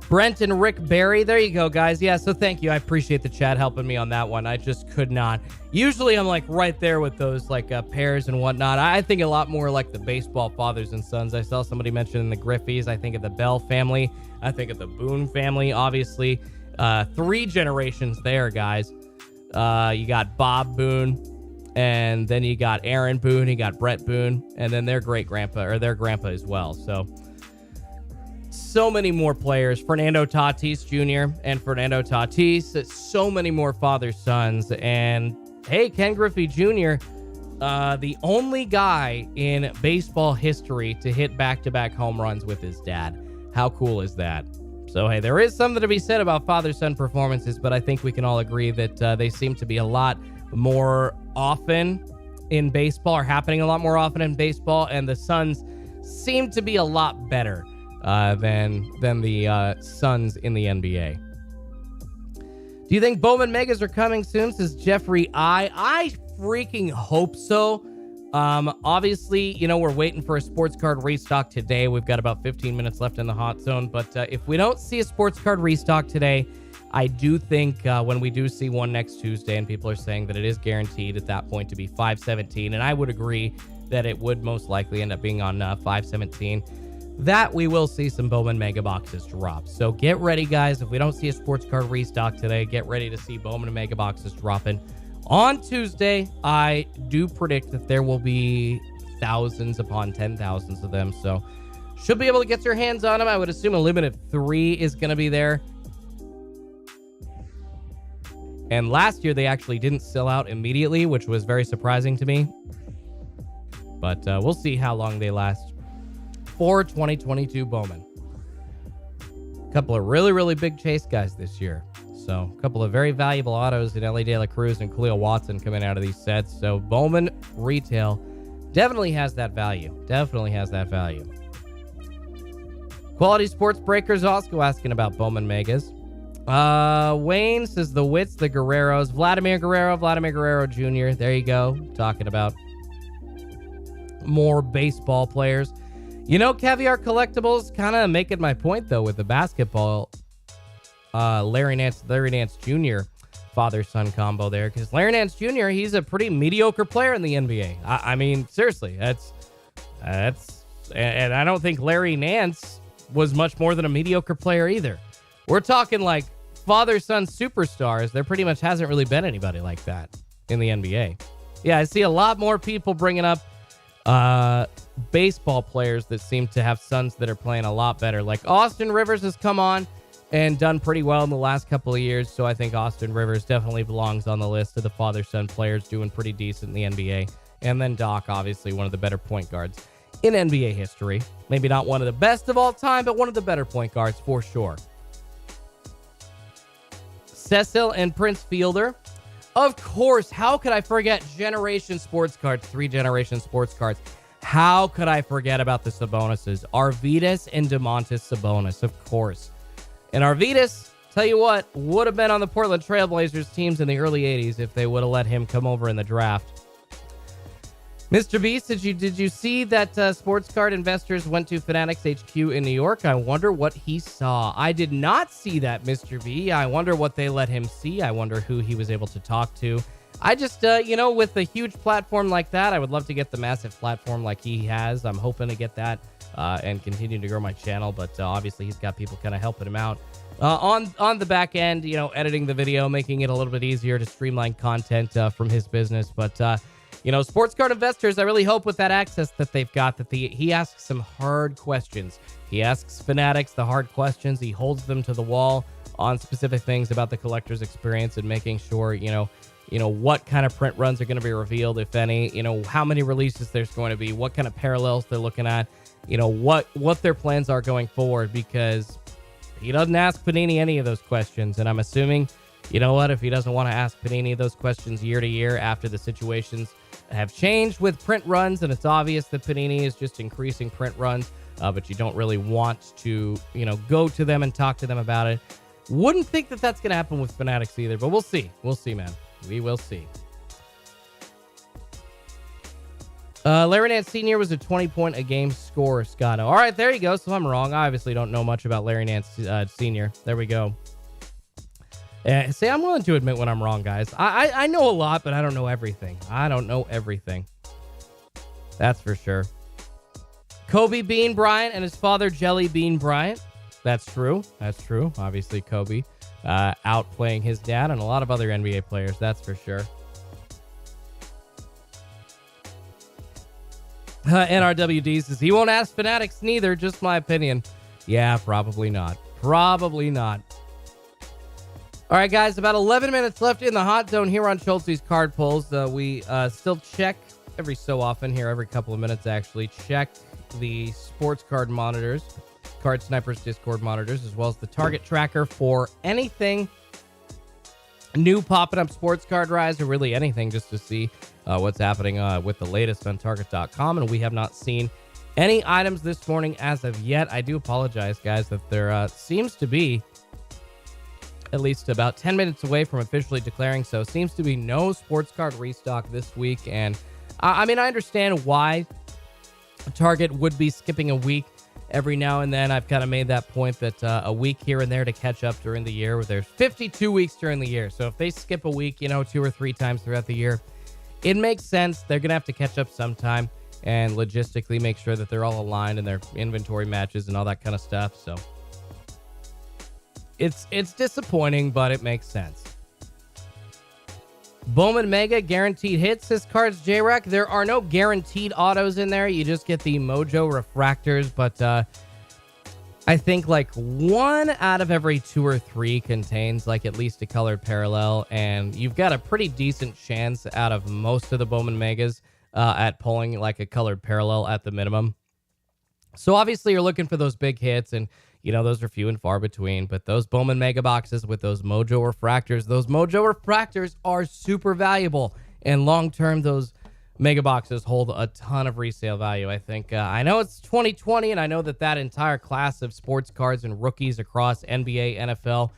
Brent and Rick Barry. There you go, guys. Yeah, so thank you. I appreciate the chat helping me on that one. I just could not. Usually I'm like right there with those like pairs and whatnot. I think a lot more like the baseball fathers and sons. I saw somebody mentioning the Griffeys. I think of the Bell family. I think of the Boone family, obviously. 3 generations there, guys. You got Bob Boone, and then you got Aaron Boone. You got Brett Boone, and then their great-grandpa, or their grandpa as well. So many more players. Fernando Tatis Jr. and Fernando Tatis. So many more father-sons. And hey, Ken Griffey Jr., the only guy in baseball history to hit back-to-back home runs with his dad. How cool is that? So, hey, there is something to be said about father-son performances, but I think we can all agree that they seem to be a lot more often in baseball, or happening a lot more often in baseball, and the Suns seem to be a lot better than the Suns in the NBA. Do you think Bowman Megas are coming soon? Says Jeffrey I freaking hope so. Obviously, you know, we're waiting for a sports card restock today. We've got about 15 minutes left in the hot zone. But if we don't see a sports card restock today, I do think when we do see one next Tuesday, and people are saying that it is guaranteed at that point to be 517, and I would agree that it would most likely end up being on 517, that we will see some Bowman Mega Boxes drop. So get ready, guys. If we don't see a sports card restock today, get ready to see Bowman Mega Boxes dropping. On Tuesday, I do predict that there will be thousands upon 10,000s of them. So should be able to get your hands on them. I would assume a limit of 3 is going to be there. And last year, they actually didn't sell out immediately, which was very surprising to me. But we'll see how long they last for 2022 Bowman. A couple of really, really big chase guys this year. So a couple of very valuable autos in Ellie De La Cruz and Khalil Watson coming out of these sets. So Bowman retail definitely has that value. Definitely has that value. Quality Sports Breakers also asking about Bowman Megas. Wayne says the Wits, the Guerreros, Vladimir Guerrero Jr. There you go. Talking about more baseball players. You know, Caviar Collectibles kind of making my point, though, with the basketball Larry Nance Jr. father-son combo there. Because Larry Nance Jr., he's a pretty mediocre player in the NBA. I mean, seriously, that's and I don't think Larry Nance was much more than a mediocre player either. We're talking like father-son superstars. There pretty much hasn't really been anybody like that in the NBA. Yeah, I see a lot more people bringing up baseball players that seem to have sons that are playing a lot better. Like Austin Rivers has come on and done pretty well in the last couple of years, so I think Austin Rivers definitely belongs on the list of the father-son players doing pretty decent in the NBA. And then Doc, obviously one of the better point guards in NBA history. Maybe not one of the best of all time, but one of the better point guards for sure. Cecil and Prince Fielder. Of course, how could I forget Generation Sports Cards, 3 Generation Sports Cards? How could I forget about the Sabonis's? Arvydas and Domantas Sabonis, of course. And Arvydas, Tell you what, would have been on the Portland Trailblazers teams in the early 80s if they would have let him come over in the draft. Mr. Beast, did you see that sports card investors went to Fanatics HQ in New York? I wonder what he saw. I did not see that, Mr. B. I wonder what they let him see. I wonder who he was able to talk to. I just, with a huge platform like that, I would love to get the massive platform like he has. I'm hoping to get that and continue to grow my channel, but obviously he's got people kind of helping him out. On the back end, editing the video, making it a little bit easier to streamline content from his business. But, sports card investors, I really hope with that access that they've got, that he asks some hard questions. He asks Fanatics the hard questions. He holds them to the wall on specific things about the collector's experience and making sure, what kind of print runs are going to be revealed, if any, how many releases there's going to be, what kind of parallels they're looking at, what their plans are going forward, because he doesn't ask Panini any of those questions. And I'm assuming, if he doesn't want to ask Panini those questions year to year after the situations have changed with print runs, and it's obvious that Panini is just increasing print runs, but you don't really want to, go to them and talk to them about it. Wouldn't think that that's going to happen with Fanatics either, but we'll see. We'll see, man. We will see. Larry Nance Sr. was a 20-point-a-game scorer, Scotto. All right, there you go. So I'm wrong. I obviously don't know much about Larry Nance Sr. There we go. See, I'm willing to admit when I'm wrong, guys. I know a lot, but I don't know everything. I don't know everything. That's for sure. Kobe Bean Bryant and his father, Jelly Bean Bryant. That's true. That's true. Obviously, Kobe outplaying his dad and a lot of other NBA players. That's for sure. NRWD says he won't ask Fanatics neither. Just my opinion. Yeah, probably not. Probably not. All right, guys, about 11 minutes left in the hot zone here on Schultz's Card Pulls. We still check every so often here, every couple of minutes actually, check the sports card monitors, Card Snipers Discord monitors, as well as the target tracker for anything new popping up, sports card rise, or really anything, just to see what's happening with the latest on target.com. And we have not seen any items this morning as of yet. I do apologize, guys, that there seems to be at least about 10 minutes away from officially declaring so. Seems to be no sports card restock this week. And I mean, I understand why Target would be skipping a week every now and then. I've kind of made that point that a week here and there to catch up during the year, where there's 52 weeks during the year. So if they skip a week, 2 or 3 times throughout the year, it makes sense. They're going to have to catch up sometime and logistically make sure that they're all aligned in their inventory matches and all that kind of stuff. So it's disappointing, but it makes sense. Bowman Mega guaranteed hits, says Cards J-Rack. There are no guaranteed autos in there. You just get the Mojo refractors, but I think like 1 out of every 2 or 3 contains like at least a colored parallel, and you've got a pretty decent chance out of most of the Bowman Megas at pulling like a colored parallel at the minimum. So obviously you're looking for those big hits, and those are few and far between, but those Bowman Mega Boxes with those Mojo refractors are super valuable. And long-term, those Mega Boxes hold a ton of resale value. I think, I know it's 2020, and I know that entire class of sports cards and rookies across NBA, NFL,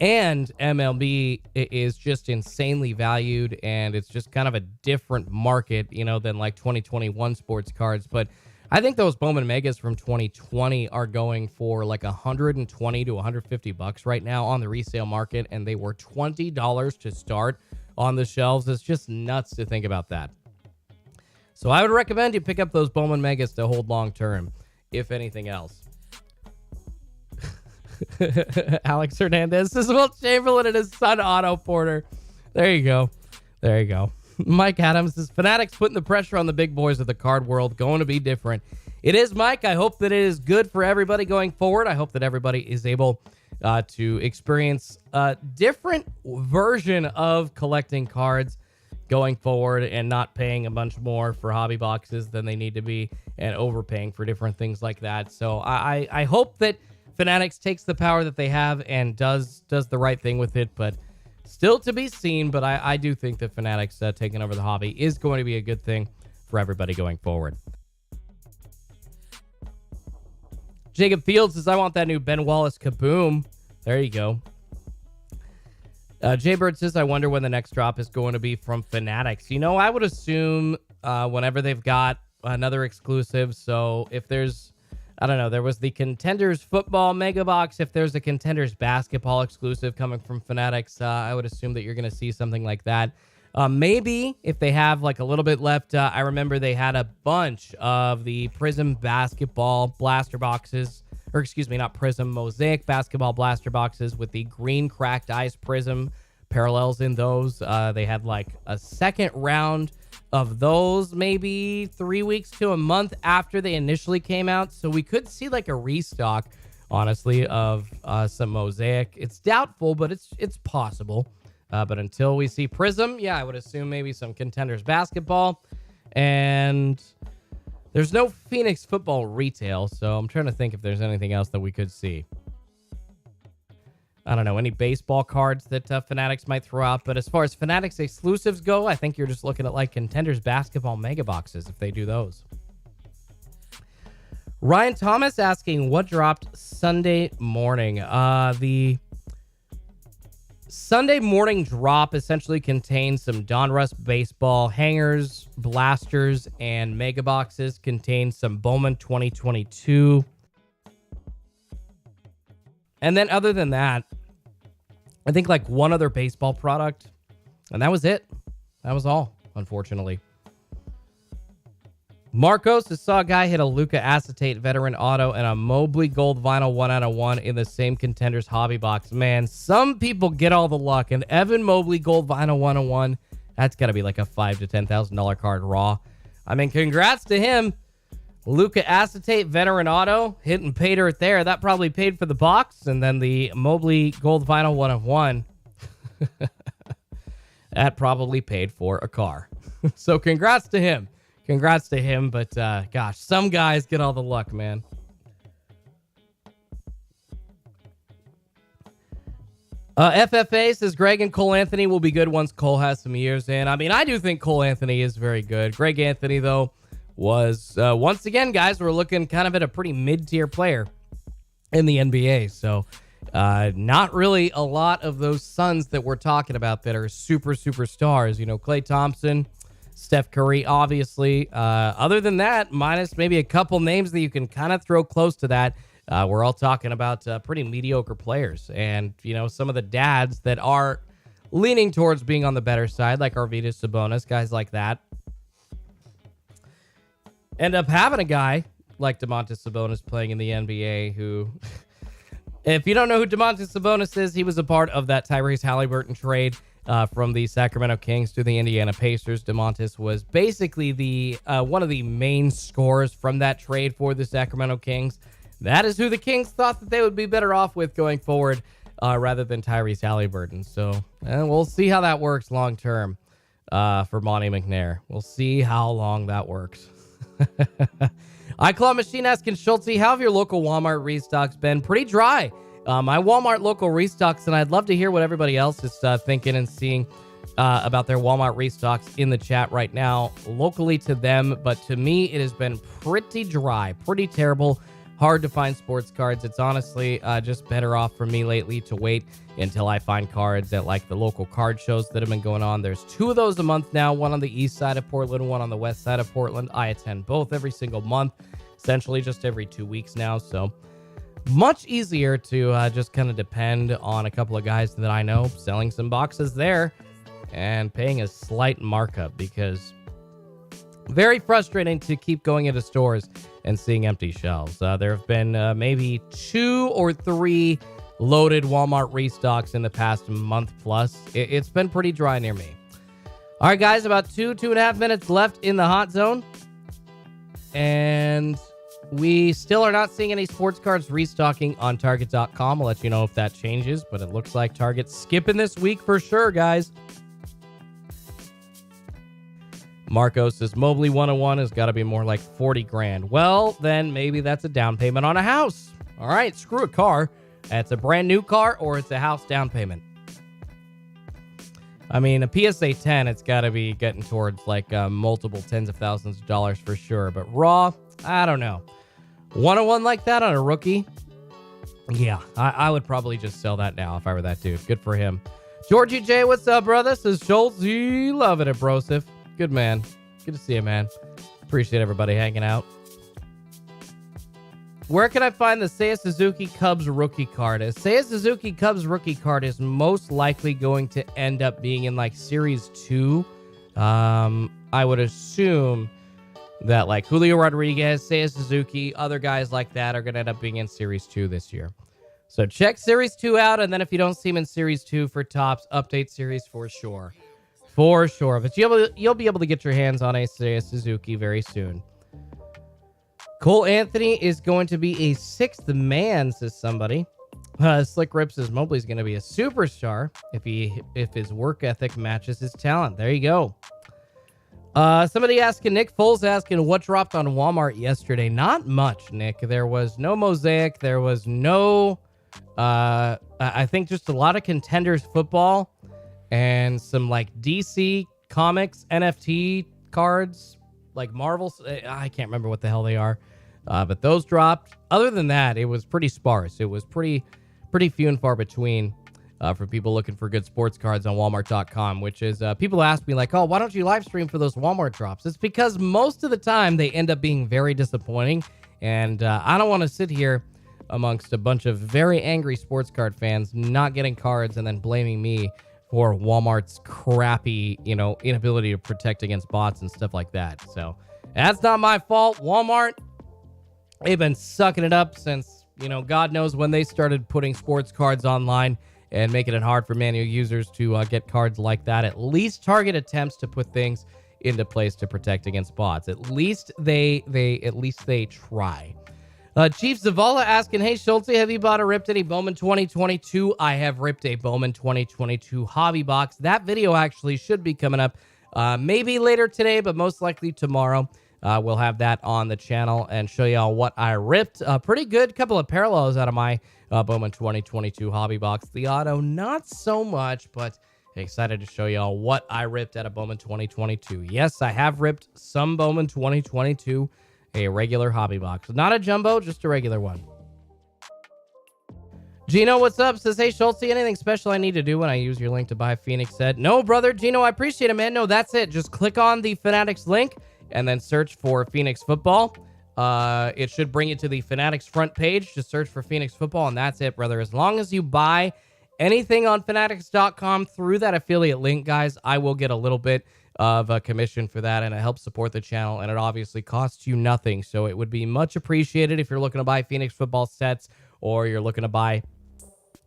and MLB is just insanely valued, and it's just kind of a different market, than like 2021 sports cards. But I think those Bowman Megas from 2020 are going for like $120 to $150 right now on the resale market, and they were $20 to start on the shelves. It's just nuts to think about that. So I would recommend you pick up those Bowman Megas to hold long term, if anything else. Alex Hernandez says, Wilt Chamberlain and his son Otto Porter. There you go. There you go. Mike Adams says, Fanatics putting the pressure on the big boys of the card world. Going to be different. It is, Mike. I hope that it is good for everybody going forward. I hope that everybody is able to experience a different version of collecting cards going forward, and not paying a bunch more for hobby boxes than they need to be, and overpaying for different things like that. So I hope that Fanatics takes the power that they have and does the right thing with it, but still to be seen. But I do think that Fanatics taking over the hobby is going to be a good thing for everybody going forward. Jacob Fields says, I want that new Ben Wallace Kaboom. There you go. Jaybird says, I wonder when the next drop is going to be from Fanatics. You know, I would assume whenever they've got another exclusive. So if there's, I don't know, there was the Contenders Football Mega Box. If there's a Contenders Basketball exclusive coming from Fanatics, I would assume that you're going to see something like that. Maybe if they have like a little bit left, I remember they had a bunch of the Prism Basketball Blaster Boxes, or excuse me, not Prism, Mosaic Basketball Blaster Boxes with the green cracked ice Prism parallels in those. They had like a second round of those maybe 3 weeks to a month after they initially came out. So we could see like a restock, honestly, of some Mosaic. It's doubtful, but it's possible. But until we see Prism, yeah, I would assume maybe some Contenders Basketball. And there's no Phoenix Football retail, so I'm trying to think if there's anything else that we could see. I don't know, any baseball cards that Fanatics might throw out. But as far as Fanatics exclusives go, I think you're just looking at like Contenders Basketball Mega Boxes if they do those. Ryan Thomas asking, what dropped Sunday morning? The Sunday morning drop essentially contains some Donruss baseball hangers, blasters, and mega boxes. Contains some Bowman 2022. And then other than that, I think like one other baseball product. And that was it. That was all, unfortunately. Marcos, I saw a guy hit a Luka Acetate Veteran Auto and a Mobley Gold Vinyl 1/1 in the same Contenders hobby box. Man, some people get all the luck. And Evan Mobley Gold Vinyl 1/1, that's got to be like a $5,000 to $10,000 card raw. I mean, congrats to him. Luka Acetate Veteran Auto, hitting pay dirt there. That probably paid for the box. And then the Mobley Gold Vinyl 1/1, that probably paid for a car. So congrats to him. Congrats to him, but gosh, some guys get all the luck, man. FFA says Greg and Cole Anthony will be good once Cole has some years in. I mean, I do think Cole Anthony is very good. Greg Anthony, though, was, once again, guys, we're looking kind of at a pretty mid-tier player in the NBA. So not really a lot of those Suns that we're talking about that are superstars. You know, Klay Thompson, Steph Curry, obviously. Other than that, minus maybe a couple names that you can kind of throw close to that, we're all talking about pretty mediocre players. And, you know, some of the dads that are leaning towards being on the better side, like Arvydas Sabonis, guys like that, end up having a guy like Domantas Sabonis playing in the NBA who, if you don't know who Domantas Sabonis is, he was a part of that Tyrese Halliburton trade. From the Sacramento Kings to the Indiana Pacers. Domantas was basically the one of the main scorers from that trade for the Sacramento Kings. That is who the Kings thought that they would be better off with going forward rather than Tyrese Halliburton. So we'll see how that works long term for Monty McNair. We'll see how long that works. iClaw Machine asking Schultze, how have your local Walmart restocks been? Pretty dry. My Walmart local restocks, and I'd love to hear what everybody else is thinking and seeing about their Walmart restocks in the chat right now, locally to them. But to me, it has been pretty dry, pretty terrible, hard to find sports cards. It's honestly just better off for me lately to wait until I find cards at like the local card shows that have been going on. There's 2 of those a month now, one on the east side of Portland, one on the west side of Portland. I attend both every single month, essentially just every 2 weeks now. So much easier to just kind of depend on a couple of guys that I know selling some boxes there and paying a slight markup, because very frustrating to keep going into stores and seeing empty shelves. There have been maybe 2 or 3 loaded Walmart restocks in the past month plus. It's been pretty dry near me. All right, guys, about 2.5 minutes left in the hot zone. And we still are not seeing any sports cards restocking on Target.com. I'll let you know if that changes, but it looks like Target's skipping this week for sure, guys. Marcos says Mobley 101 has got to be more like 40 grand. Well, then maybe that's a down payment on a house. All right, screw a car. It's a brand new car or it's a house down payment. I mean, a PSA 10, it's got to be getting towards like multiple tens of thousands of dollars for sure. But raw, I don't know. 101 like that on a rookie? Yeah, I would probably just sell that now if I were that dude. Good for him. Georgie J, what's up, brother? Says Schultz, you loving it, brosif. Good man. Good to see you, man. Appreciate everybody hanging out. Where can I find the Seiya Suzuki Cubs rookie card? A Seiya Suzuki Cubs rookie card is most likely going to end up being in like Series 2. I would assume that like Julio Rodriguez, Seiya Suzuki, other guys like that are going to end up being in Series 2 this year. So check Series 2 out, and then if you don't see him in Series 2 for Topps, update Series for sure. For sure. But you'll be able to get your hands on a Seiya Suzuki very soon. Cole Anthony is going to be a sixth man, says somebody. Slick Rip says Mobley's going to be a superstar if his work ethic matches his talent. There you go. Somebody asking, Nick Foles asking, what dropped on Walmart yesterday? Not much, Nick. There was no Mosaic. There was no, I think just a lot of Contenders football and some like DC Comics NFT cards, like Marvel. I can't remember what the hell they are. But those dropped. Other than that, it was pretty sparse. It was pretty few and far between for people looking for good sports cards on Walmart.com, which is people ask me like, oh, why don't you live stream for those Walmart drops? It's because most of the time they end up being very disappointing. And I don't want to sit here amongst a bunch of very angry sports card fans not getting cards and then blaming me for Walmart's crappy, inability to protect against bots and stuff like that. So that's not my fault. Walmart, they've been sucking it up since, God knows when they started putting sports cards online and making it hard for manual users to get cards like that. At least Target attempts to put things into place to protect against bots. At least they try. Chief Zavala asking, hey, Schultz, have you bought or ripped any Bowman 2022? I have ripped a Bowman 2022 hobby box. That video actually should be coming up maybe later today, but most likely tomorrow. We'll have that on the channel and show y'all what I ripped. A pretty good couple of parallels out of my Bowman 2022 hobby box. The auto, not so much, but excited to show y'all what I ripped out of Bowman 2022. Yes, I have ripped some Bowman 2022, a regular hobby box. Not a jumbo, just a regular one. Gino, what's up? Says, hey, Schultz, anything special I need to do when I use your link to buy Phoenix set? No, brother. Gino, I appreciate it, man. No, that's it. Just click on the Fanatics link and then search for Phoenix Football. It should bring you to the Fanatics front page. Just search for Phoenix Football, and that's it, brother. As long as you buy anything on Fanatics.com through that affiliate link, guys, I will get a little bit of a commission for that, and it helps support the channel, and it obviously costs you nothing. So it would be much appreciated if you're looking to buy Phoenix Football sets, or you're looking to buy,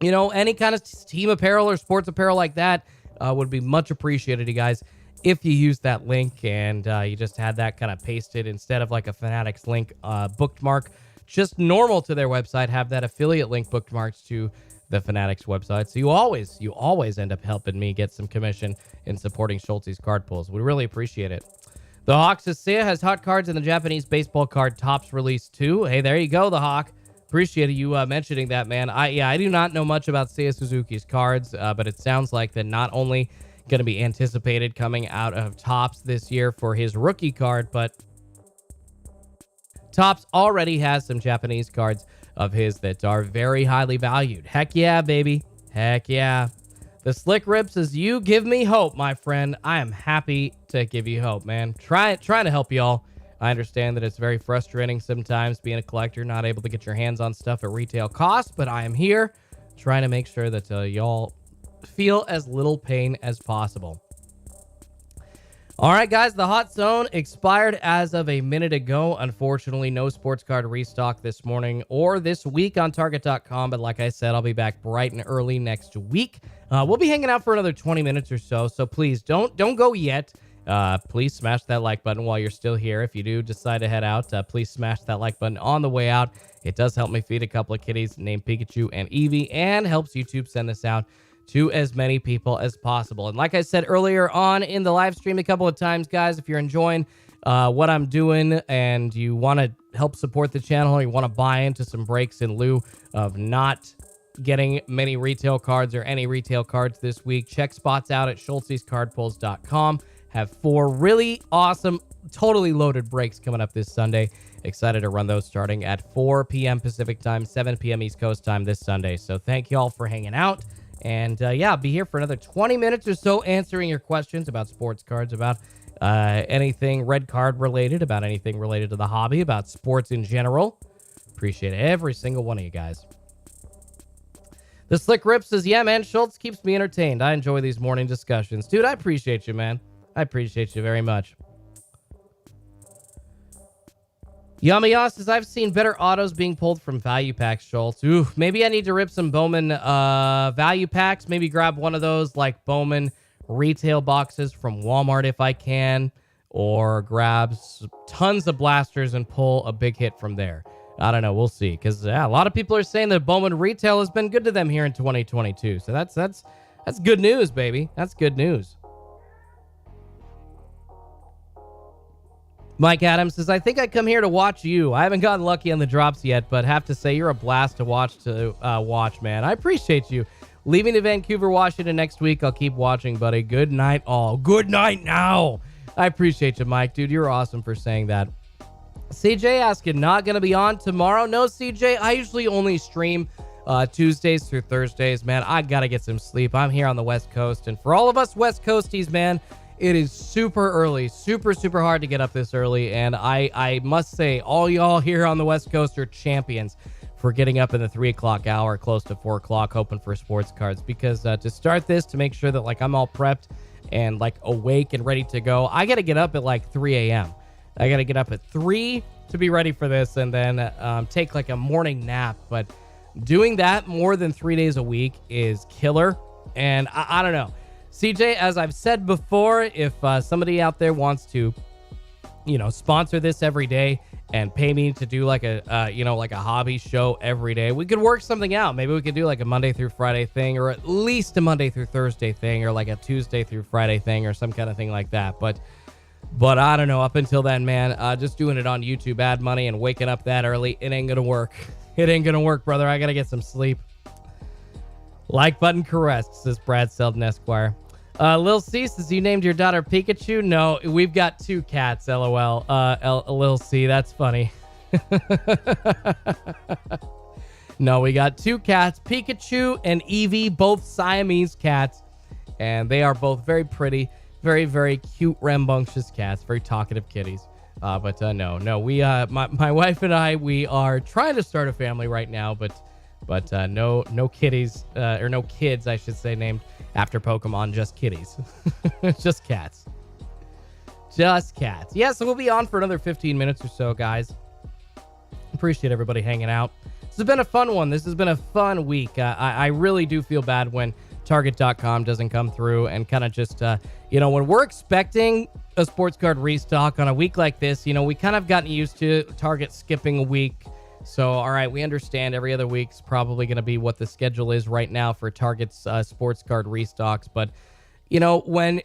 any kind of team apparel or sports apparel like that. Would be much appreciated, you guys, if you use that link and you just had that kind of pasted instead of like a Fanatics link bookmark, just normal to their website, have that affiliate link bookmarked to the Fanatics website. So you always end up helping me get some commission in supporting Schultz's card pulls. We really appreciate it. The Hawk says, Seiya has hot cards in the Japanese baseball card Topps release too. Hey, there you go, the Hawk. Appreciate you mentioning that, man. I do not know much about Seiya Suzuki's cards, but it sounds like they're not only going to be anticipated coming out of Topps this year for his rookie card, but Topps already has some Japanese cards of his that are very highly valued. Heck yeah, baby. Heck yeah. The Slick Rip says, you give me hope, my friend. I am happy to give you hope, man. Trying to help y'all. I understand that it's very frustrating sometimes being a collector, not able to get your hands on stuff at retail cost, but I am here trying to make sure that y'all feel as little pain as possible. All right, guys, the hot zone expired as of a minute ago. Unfortunately, no sports card restock this morning or this week on Target.com. But like I said, I'll be back bright and early next week. We'll be hanging out for another 20 minutes or so. So please don't go yet. Please smash that like button while you're still here. If you do decide to head out, please smash that like button on the way out. It does help me feed a couple of kitties named Pikachu and Eevee, and helps YouTube send this out to as many people as possible. And like I said earlier on in the live stream a couple of times, guys, if you're enjoying what I'm doing and you want to help support the channel, or you want to buy into some breaks in lieu of not getting many retail cards or any retail cards this week, check spots out at schultzescardpulls.com. Have 4 really awesome, totally loaded breaks coming up this Sunday. Excited to run those starting at 4 p.m. Pacific time, 7 p.m. East Coast time this Sunday. So thank you all for hanging out. And yeah, I'll be here for another 20 minutes or so answering your questions about sports cards, about anything red card related, about anything related to the hobby, about sports in general. Appreciate every single one of you guys. The Slick Rip says, yeah, man, Schultz keeps me entertained. I enjoy these morning discussions. Dude, I appreciate you, man. I appreciate you very much. Yamiya says, I've seen better autos being pulled from value packs, Schultz. Ooh, maybe I need to rip some Bowman value packs. Maybe grab one of those like Bowman retail boxes from Walmart if I can. Or grab tons of blasters and pull a big hit from there. I don't know. We'll see. Because a lot of people are saying that Bowman retail has been good to them here in 2022. So that's good news, baby. That's good news. Mike Adams says, I think I come here to watch you. I haven't gotten lucky on the drops yet, but have to say you're a blast to watch, man. I appreciate you. Leaving to Vancouver, Washington next week. I'll keep watching, buddy. Good night, all. Good night now. I appreciate you, Mike. Dude, you're awesome for saying that. CJ asking, not going to be on tomorrow? No, CJ, I usually only stream Tuesdays through Thursdays, man. I got to get some sleep. I'm here on the West Coast, and for all of us West Coasties, man, it is super early, super hard to get up this early, and I must say, all y'all here on the West Coast are champions for getting up in the 3 o'clock hour, close to 4 o'clock, hoping for sports cards, because to start this, to make sure that like I'm all prepped and like awake and ready to go, I got to get up at like 3 a.m. I got to get up at 3 to be ready for this, and then take like a morning nap. But doing that more than 3 days a week is killer. And I don't know. CJ, as I've said before, if somebody out there wants to, sponsor this every day and pay me to do like a, like a hobby show every day, we could work something out. Maybe we could do like a Monday through Friday thing, or at least a Monday through Thursday thing, or like a Tuesday through Friday thing, or some kind of thing like that. But I don't know. Up until then, man, just doing it on YouTube, ad money, and waking up that early, it ain't going to work. It ain't going to work, brother. I got to get some sleep. Like button caressed, says Brad Selden Esquire. Lil C says, you named your daughter Pikachu? No, we've got 2 cats, LOL. Lil C, that's funny. No, we got 2 cats, Pikachu and Eevee, both Siamese cats. And they are both very pretty. Very cute, rambunctious cats, very talkative kitties. No, we my wife and I, we are trying to start a family right now, but no kitties, or no kids, I should say, named after Pokemon, just kitties. Just cats. Just cats. Yeah, so we'll be on for another 15 minutes or so, guys. Appreciate everybody hanging out. This has been a fun one. This has been a fun week. I really do feel bad when Target.com doesn't come through, and kind of just, when we're expecting a sports card restock on a week like this, we kind of gotten used to Target skipping a week. So, all right, we understand every other week's probably going to be what the schedule is right now for Target's sports card restocks. But, when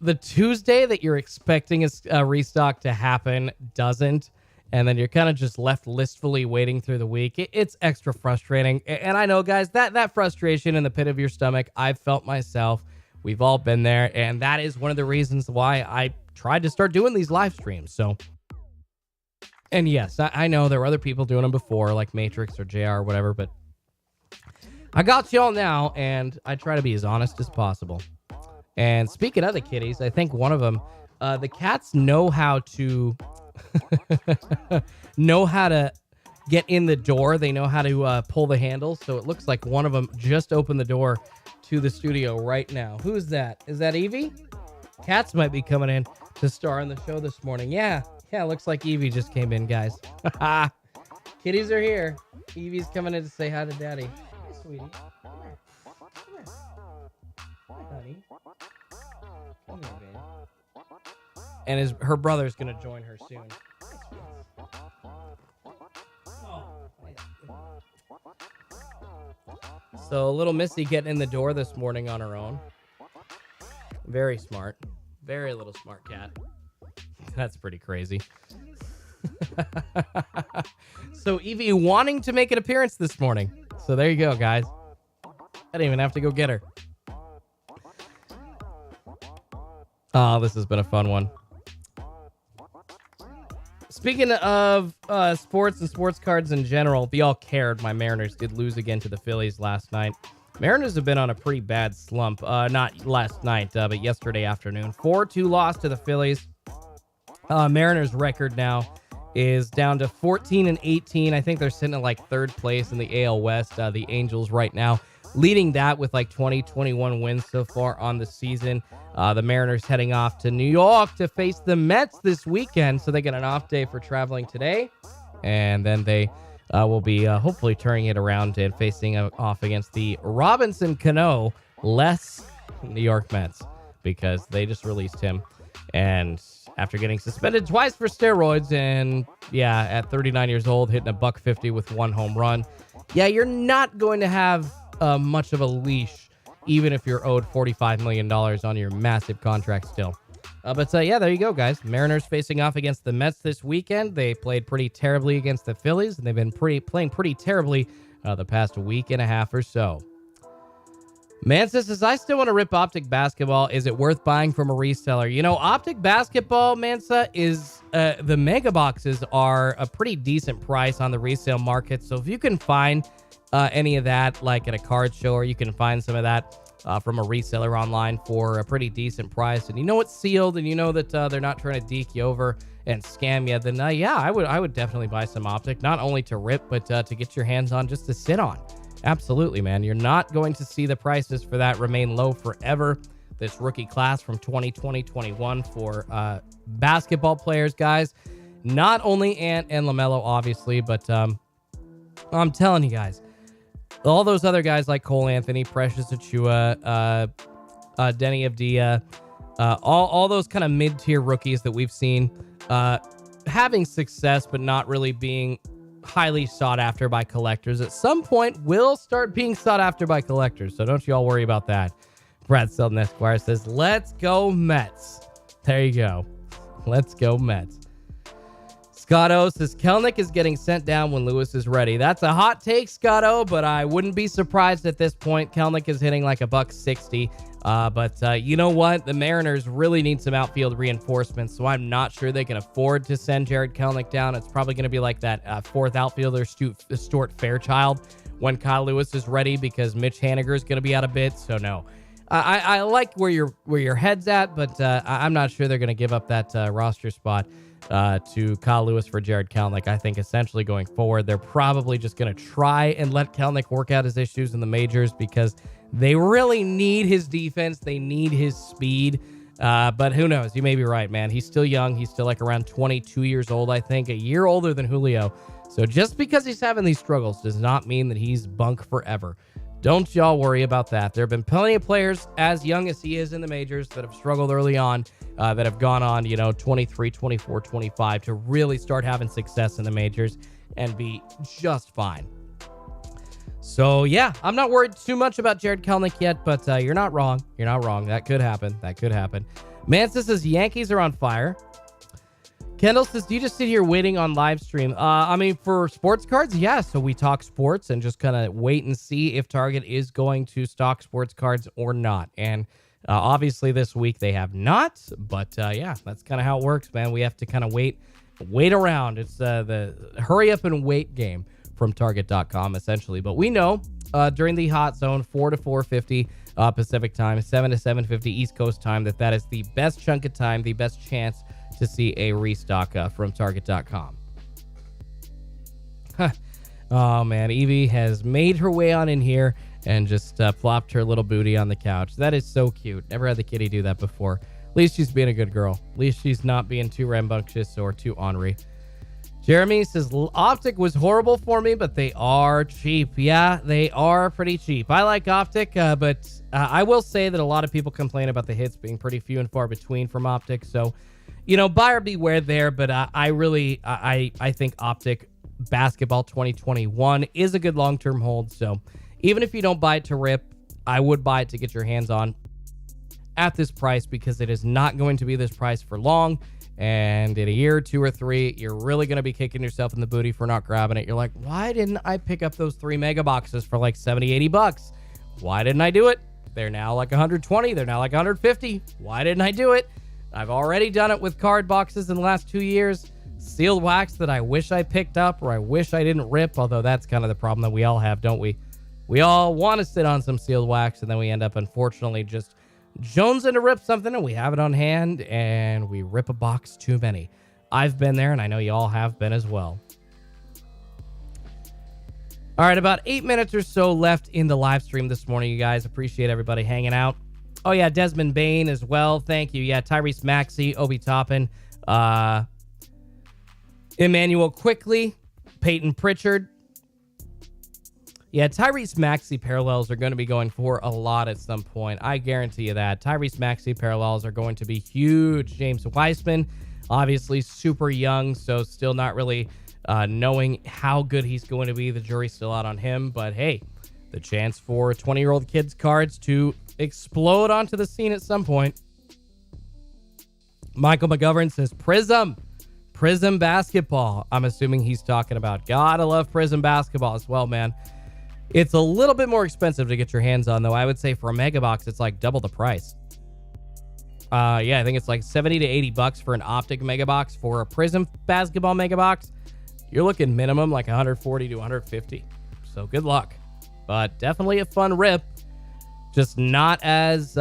the Tuesday that you're expecting a restock to happen doesn't, and then you're kind of just left listfully waiting through the week, it's extra frustrating. And I know, guys, that frustration in the pit of your stomach, I've felt myself. We've all been there. And that is one of the reasons why I tried to start doing these live streams. So, and yes, I know there were other people doing them before, like Matrix or JR or whatever, but I got y'all now, and I try to be as honest as possible. And speaking of the kitties, I think one of them, the cats know how to get in the door. They know how to pull the handle. So it looks like one of them just opened the door to the studio right now. Who's that? Is that Eevee? Cats might be coming in to star in the show this morning. Yeah, looks like Eevee just came in, guys. Kitties are here. Eevee's coming in to say hi to Daddy. Hey, sweetie. Come here. Come here. Hi, honey. Come here, baby. And her brother's going to join her soon. So little Missy getting in the door this morning on her own. Very smart. Very little smart cat. That's pretty crazy. So Eevee wanting to make an appearance this morning. So there you go, guys. I didn't even have to go get her. Oh, this has been a fun one. Speaking of sports and sports cards in general, we all cared. My Mariners did lose again to the Phillies last night. Mariners have been on a pretty bad slump. Not last night, but yesterday afternoon. 4-2 loss to the Phillies. Mariners record now is down to 14-18. I think they're sitting at like third place in the AL West. The Angels right now leading that with like 21 wins so far on the season. The Mariners heading off to New York to face the Mets this weekend. So they get an off day for traveling today. And then they will be hopefully turning it around and facing off against the Robinson Cano less New York Mets, because they just released him. And after getting suspended twice for steroids and, yeah, at 39 years old, hitting a $150 with 1 home run. Yeah, you're not going to have much of a leash, even if you're owed $45 million on your massive contract still. But yeah, there you go, guys. Mariners facing off against the Mets this weekend. They played pretty terribly against the Phillies, and they've been playing pretty terribly the past week and a half or so. Mansa says, I still want to rip Optic Basketball. Is it worth buying from a reseller? You know, Optic Basketball, Mansa, is the Mega Boxes are a pretty decent price on the resale market. So if you can find any of that, like at a card show, or you can find some of that from a reseller online for a pretty decent price, and you know it's sealed, and you know that they're not trying to deke you over and scam you, then yeah, I would definitely buy some Optic, not only to rip, but to get your hands on, just to sit on. Absolutely, man. You're not going to see the prices for that remain low forever. This rookie class from 2020-21 for basketball players, guys. Not only Ant and LaMelo, obviously, but I'm telling you guys, all those other guys like Cole Anthony, Precious Achiuwa, Denny Avdia, all those kind of mid-tier rookies that we've seen having success, but not really being highly sought after by collectors, at some point will start being sought after by collectors. So don't you all worry about that. Brad Selden Esquire says, let's go Mets. There you go. Let's go Mets. Scotto says, Kelnick is getting sent down when Lewis is ready. That's a hot take, Scotto, but I wouldn't be surprised at this point. Kelnick is hitting like a $160. But you know what? The Mariners really need some outfield reinforcements, so I'm not sure they can afford to send Jared Kelnick down. It's probably going to be like that fourth outfielder, Stuart Fairchild, when Kyle Lewis is ready, because Mitch Haniger is going to be out a bit. So no, I like where your head's at, but I'm not sure they're going to give up that roster spot to Kyle Lewis for Jared Kelnick. I think essentially going forward, they're probably just going to try and let Kelnick work out his issues in the majors, because they really need his defense. They need his speed. But who knows? You may be right, man. He's still young. He's still like around 22 years old, I think, a year older than Julio. So just because he's having these struggles does not mean that he's bunk forever. Don't y'all worry about that. There have been plenty of players as young as he is in the majors that have struggled early on, that have gone on, 23, 24, 25 to really start having success in the majors and be just fine. So, yeah, I'm not worried too much about Jared Kelnick yet, but you're not wrong. You're not wrong. That could happen. That could happen. Mansa says, Yankees are on fire. Kendall says, do you just sit here waiting on live stream? I mean, for sports cards, yeah. So we talk sports and just kind of wait and see if Target is going to stock sports cards or not. And obviously this week they have not. But, yeah, that's kind of how it works, man. We have to kind of wait around. It's the hurry up and wait game from Target.com, essentially. But we know during the hot zone, 4 to 4:50 Pacific time, 7 to 7:50 East Coast time, that is the best chunk of time, the best chance to see a restock from Target.com. Oh, man. Evie has made her way on in here and just flopped her little booty on the couch. That is so cute. Never had the kitty do that before. At least she's being a good girl. At least she's not being too rambunctious or too ornery. Jeremy says, Optic was horrible for me, but they are cheap. Yeah, they are pretty cheap. I like Optic, but I will say that a lot of people complain about the hits being pretty few and far between from Optic. So, buyer beware there, but I think Optic Basketball 2021 is a good long-term hold. So even if you don't buy it to rip, I would buy it to get your hands on at this price, because it is not going to be this price for long. And in a year, 2 or 3, you're really going to be kicking yourself in the booty for not grabbing it. You're like, why didn't I pick up those 3 mega boxes for like 70, 80 bucks? Why didn't I do it? They're now like 120. They're now like 150. Why didn't I do it? I've already done it with card boxes in the last 2 years. Sealed wax that I wish I picked up, or I wish I didn't rip, although that's kind of the problem that we all have, don't we? we all want to sit on some sealed wax, and then we end up, unfortunately, just jonesing to rip something, and we have it on hand, and we rip a box too many. I've been there, and I know you all have been as well. All right, about 8 minutes or so left in the live stream this morning, you guys. Appreciate everybody hanging out. Oh, yeah, Desmond Bain as well. Thank you. Yeah, Tyrese Maxey, Obi Toppin, Emmanuel Quickly, Peyton Pritchard. Yeah, Tyrese Maxey parallels are going to be going for a lot at some point. I guarantee you that. Tyrese Maxey parallels are going to be huge. James Wiseman, obviously super young, so still not really knowing how good he's going to be. The jury's still out on him. But hey, the chance for 20-year-old kids' cards to explode onto the scene at some point. Michael McGovern says Prism basketball. I'm assuming he's talking about. Gotta love Prism basketball as well, man. It's a little bit more expensive to get your hands on, though. I would say for a mega box, it's like double the price. Yeah, I think it's like 70 to 80 bucks for an optic mega box. For a Prism basketball mega box, you're looking minimum like 140 to 150. So good luck. But definitely a fun rip. Just not as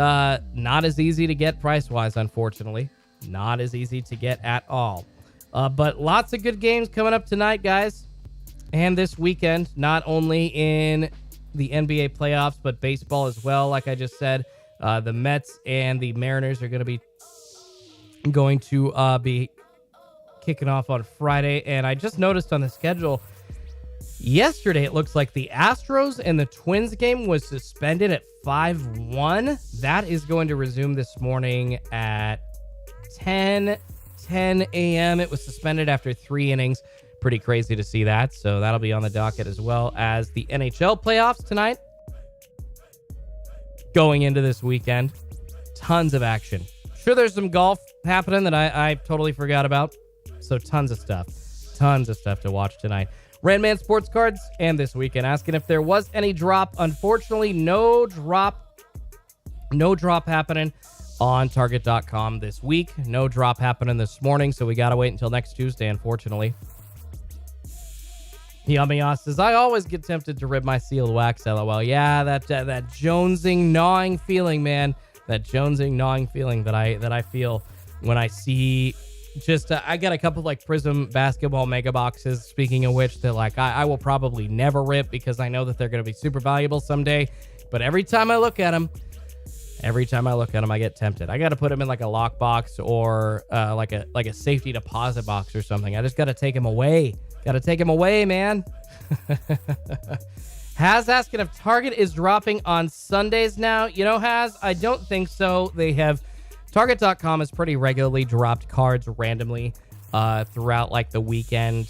easy to get price-wise, unfortunately. Not as easy to get at all. But lots of good games coming up tonight, guys. And this weekend, not only in the NBA playoffs, but baseball as well. Like I just said, the Mets and the Mariners are going to be kicking off on Friday. And I just noticed on the schedule yesterday, it looks like the Astros and the Twins game was suspended at 5-1. That is going to resume this morning at 10 a.m. It was suspended after 3 innings. Pretty crazy to see that. So that'll be on the docket, as well as the NHL playoffs tonight. Going into this weekend, tons of action. Sure, there's some golf happening that I totally forgot about. So tons of stuff to watch tonight. Randman Sports Cards and this weekend asking if there was any drop. Unfortunately, no drop happening on Target.com this week. No drop happening this morning, so we got to wait until next Tuesday, unfortunately. Yummy says, I always get tempted to rip my sealed wax, LOL. Yeah, that jonesing, gnawing feeling, man. That jonesing, gnawing feeling that I feel when I see just, I got a couple like Prism basketball mega boxes, speaking of which, that like I will probably never rip because I know that they're going to be super valuable someday. But every time I look at them, I get tempted. I got to put them in like a lock box or like a safety deposit box or something. I just got to take them away. Got to take them away, man. Haz asking if Target is dropping on Sundays now. You know, Haz, I don't think so. They have, Target.com has pretty regularly dropped cards randomly throughout like the weekend.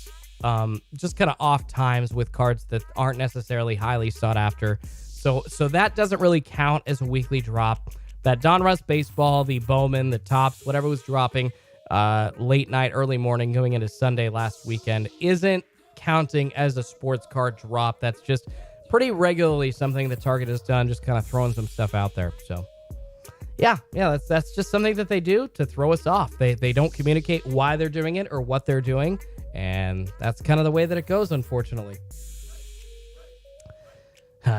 Just kind of off times with cards that aren't necessarily highly sought after. So that doesn't really count as a weekly drop. That Donruss baseball, the Bowman, the Tops, whatever was dropping late night, early morning, going into Sunday last weekend isn't counting as a sports card drop. That's just pretty regularly something that Target has done, just kind of throwing some stuff out there. So yeah, that's just something that they do to throw us off. They don't communicate why they're doing it or what they're doing, and that's kind of the way that it goes, unfortunately.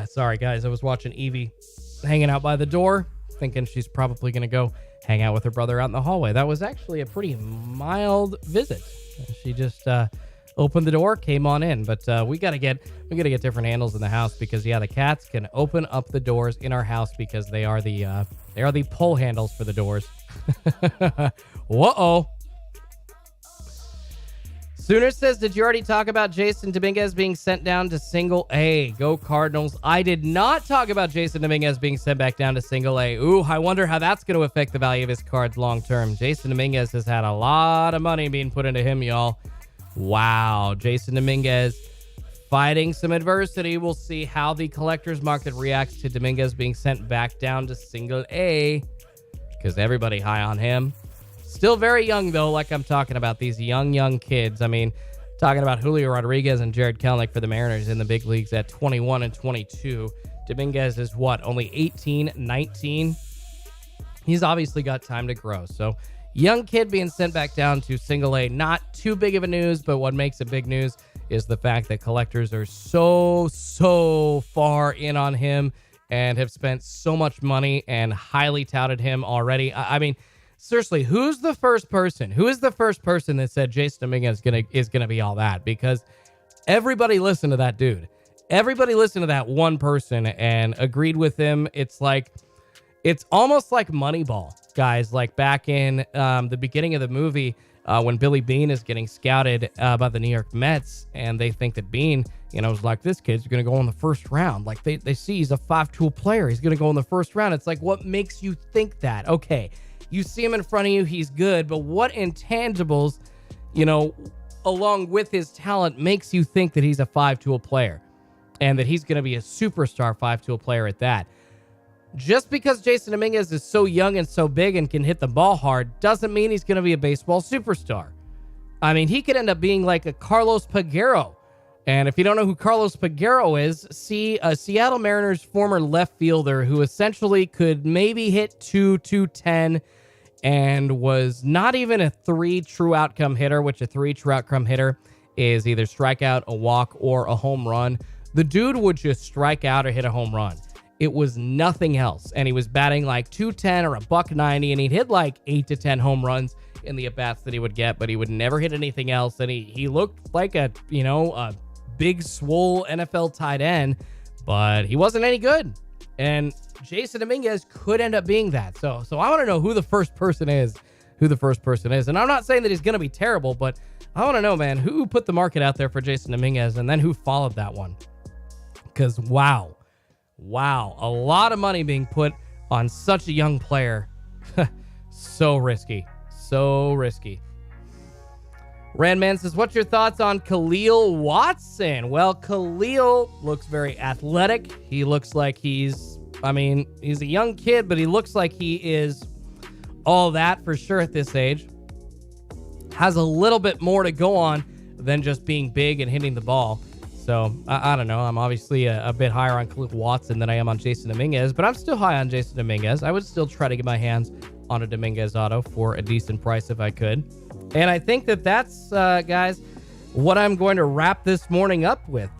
Sorry, guys. I was watching Evie hanging out by the door, thinking she's probably going to go hang out with her brother out in the hallway. That was actually a pretty mild visit. She just opened the door, came on in. But we gotta get different handles in the house because the cats can open up the doors in our house because they are the pull handles for the doors. Whoa. Sooner says, did you already talk about Jason Dominguez being sent down to single A? Go Cardinals. I did not talk about Jason Dominguez being sent back down to single A. Ooh, I wonder how that's going to affect the value of his cards long term. Jason Dominguez has had a lot of money being put into him, y'all. Wow. Jason Dominguez fighting some adversity. We'll see how the collector's market reacts to Dominguez being sent back down to single A because everybody high on him. Still very young, though, like I'm talking about. These young kids. I mean, talking about Julio Rodriguez and Jared Kelenic for the Mariners in the big leagues at 21 and 22. Dominguez is what? Only 18, 19? He's obviously got time to grow. So, young kid being sent back down to single A. Not too big of a news, but what makes it big news is the fact that collectors are so far in on him and have spent so much money and highly touted him already. I mean, seriously, who is the first person that said Jason Dominguez is gonna be all that? Because everybody listened to that dude. Everybody listened to that one person and agreed with him. It's almost like Moneyball, guys. Like back in the beginning of the movie, when Billy Beane is getting scouted by the New York Mets, and they think that Beane, is like, this kid's going to go in the first round. Like they see he's a 5-tool player. He's going to go in the first round. It's like, what makes you think that? Okay, you see him in front of you, he's good, but what intangibles, along with his talent makes you think that he's a 5-tool player and that he's going to be a superstar 5-tool player at that? Just because Jason Dominguez is so young and so big and can hit the ball hard doesn't mean he's going to be a baseball superstar. I mean, he could end up being like a Carlos Peguero. And if you don't know who Carlos Peguero is, see a Seattle Mariners former left fielder who essentially could maybe hit 210 and was not even a 3 true outcome hitter, which a 3 true outcome hitter is either strikeout, a walk, or a home run. The dude would just strike out or hit a home run. It was nothing else. And he was batting like 210 or a $190, and he'd hit like 8 to 10 home runs in the at-bats that he would get, but he would never hit anything else. And he looked like a big, swole NFL tight end, but he wasn't any good. And Jason Dominguez could end up being that. So I want to know who the first person is. And I'm not saying that he's going to be terrible, but I want to know, man, who put the market out there for Jason Dominguez and then who followed that one? Because wow, a lot of money being put on such a young player. So risky. Randman says, what's your thoughts on Khalil Watson? Well, Khalil looks very athletic. He looks like he's a young kid, but he looks like he is all that for sure at this age. Has a little bit more to go on than just being big and hitting the ball. So, I don't know. I'm obviously a bit higher on Khalil Watson than I am on Jason Dominguez, but I'm still high on Jason Dominguez. I would still try to get my hands on a Dominguez auto for a decent price if I could. And I think that's, guys, what I'm going to wrap this morning up with.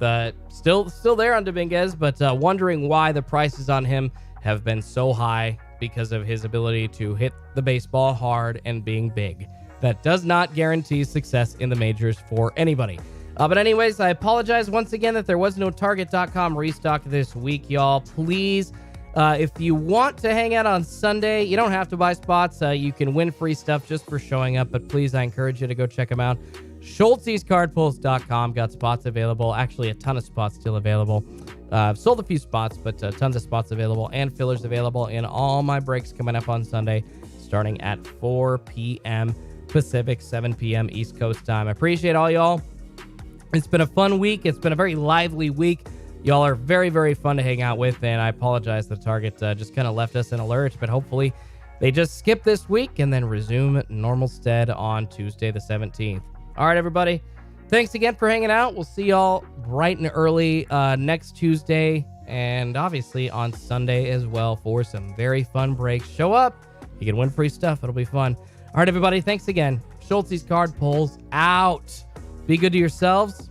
Still there on Dominguez, but wondering why the prices on him have been so high because of his ability to hit the baseball hard and being big. That does not guarantee success in the majors for anybody. But anyways, I apologize once again that there was no Target.com restock this week, y'all. Please, if you want to hang out on Sunday, you don't have to buy spots. You can win free stuff just for showing up. But please, I encourage you to go check them out. SchultzesCardPulls.com got spots available. Actually, a ton of spots still available. I've sold a few spots, but tons of spots available and fillers available in all my breaks coming up on Sunday, starting at 4 p.m. Pacific, 7 p.m. East Coast time. I appreciate all y'all. It's been a fun week. It's been a very lively week. Y'all are very, very fun to hang out with, and I apologize the Target just kind of left us in a lurch, but hopefully they just skip this week and then resume normal stead on Tuesday the 17th. All right, everybody. Thanks again for hanging out. We'll see y'all bright and early next Tuesday, and obviously on Sunday as well for some very fun breaks. Show up. You can win free stuff. It'll be fun. All right, everybody. Thanks again. Schultz's Card Pulls out. Be good to yourselves.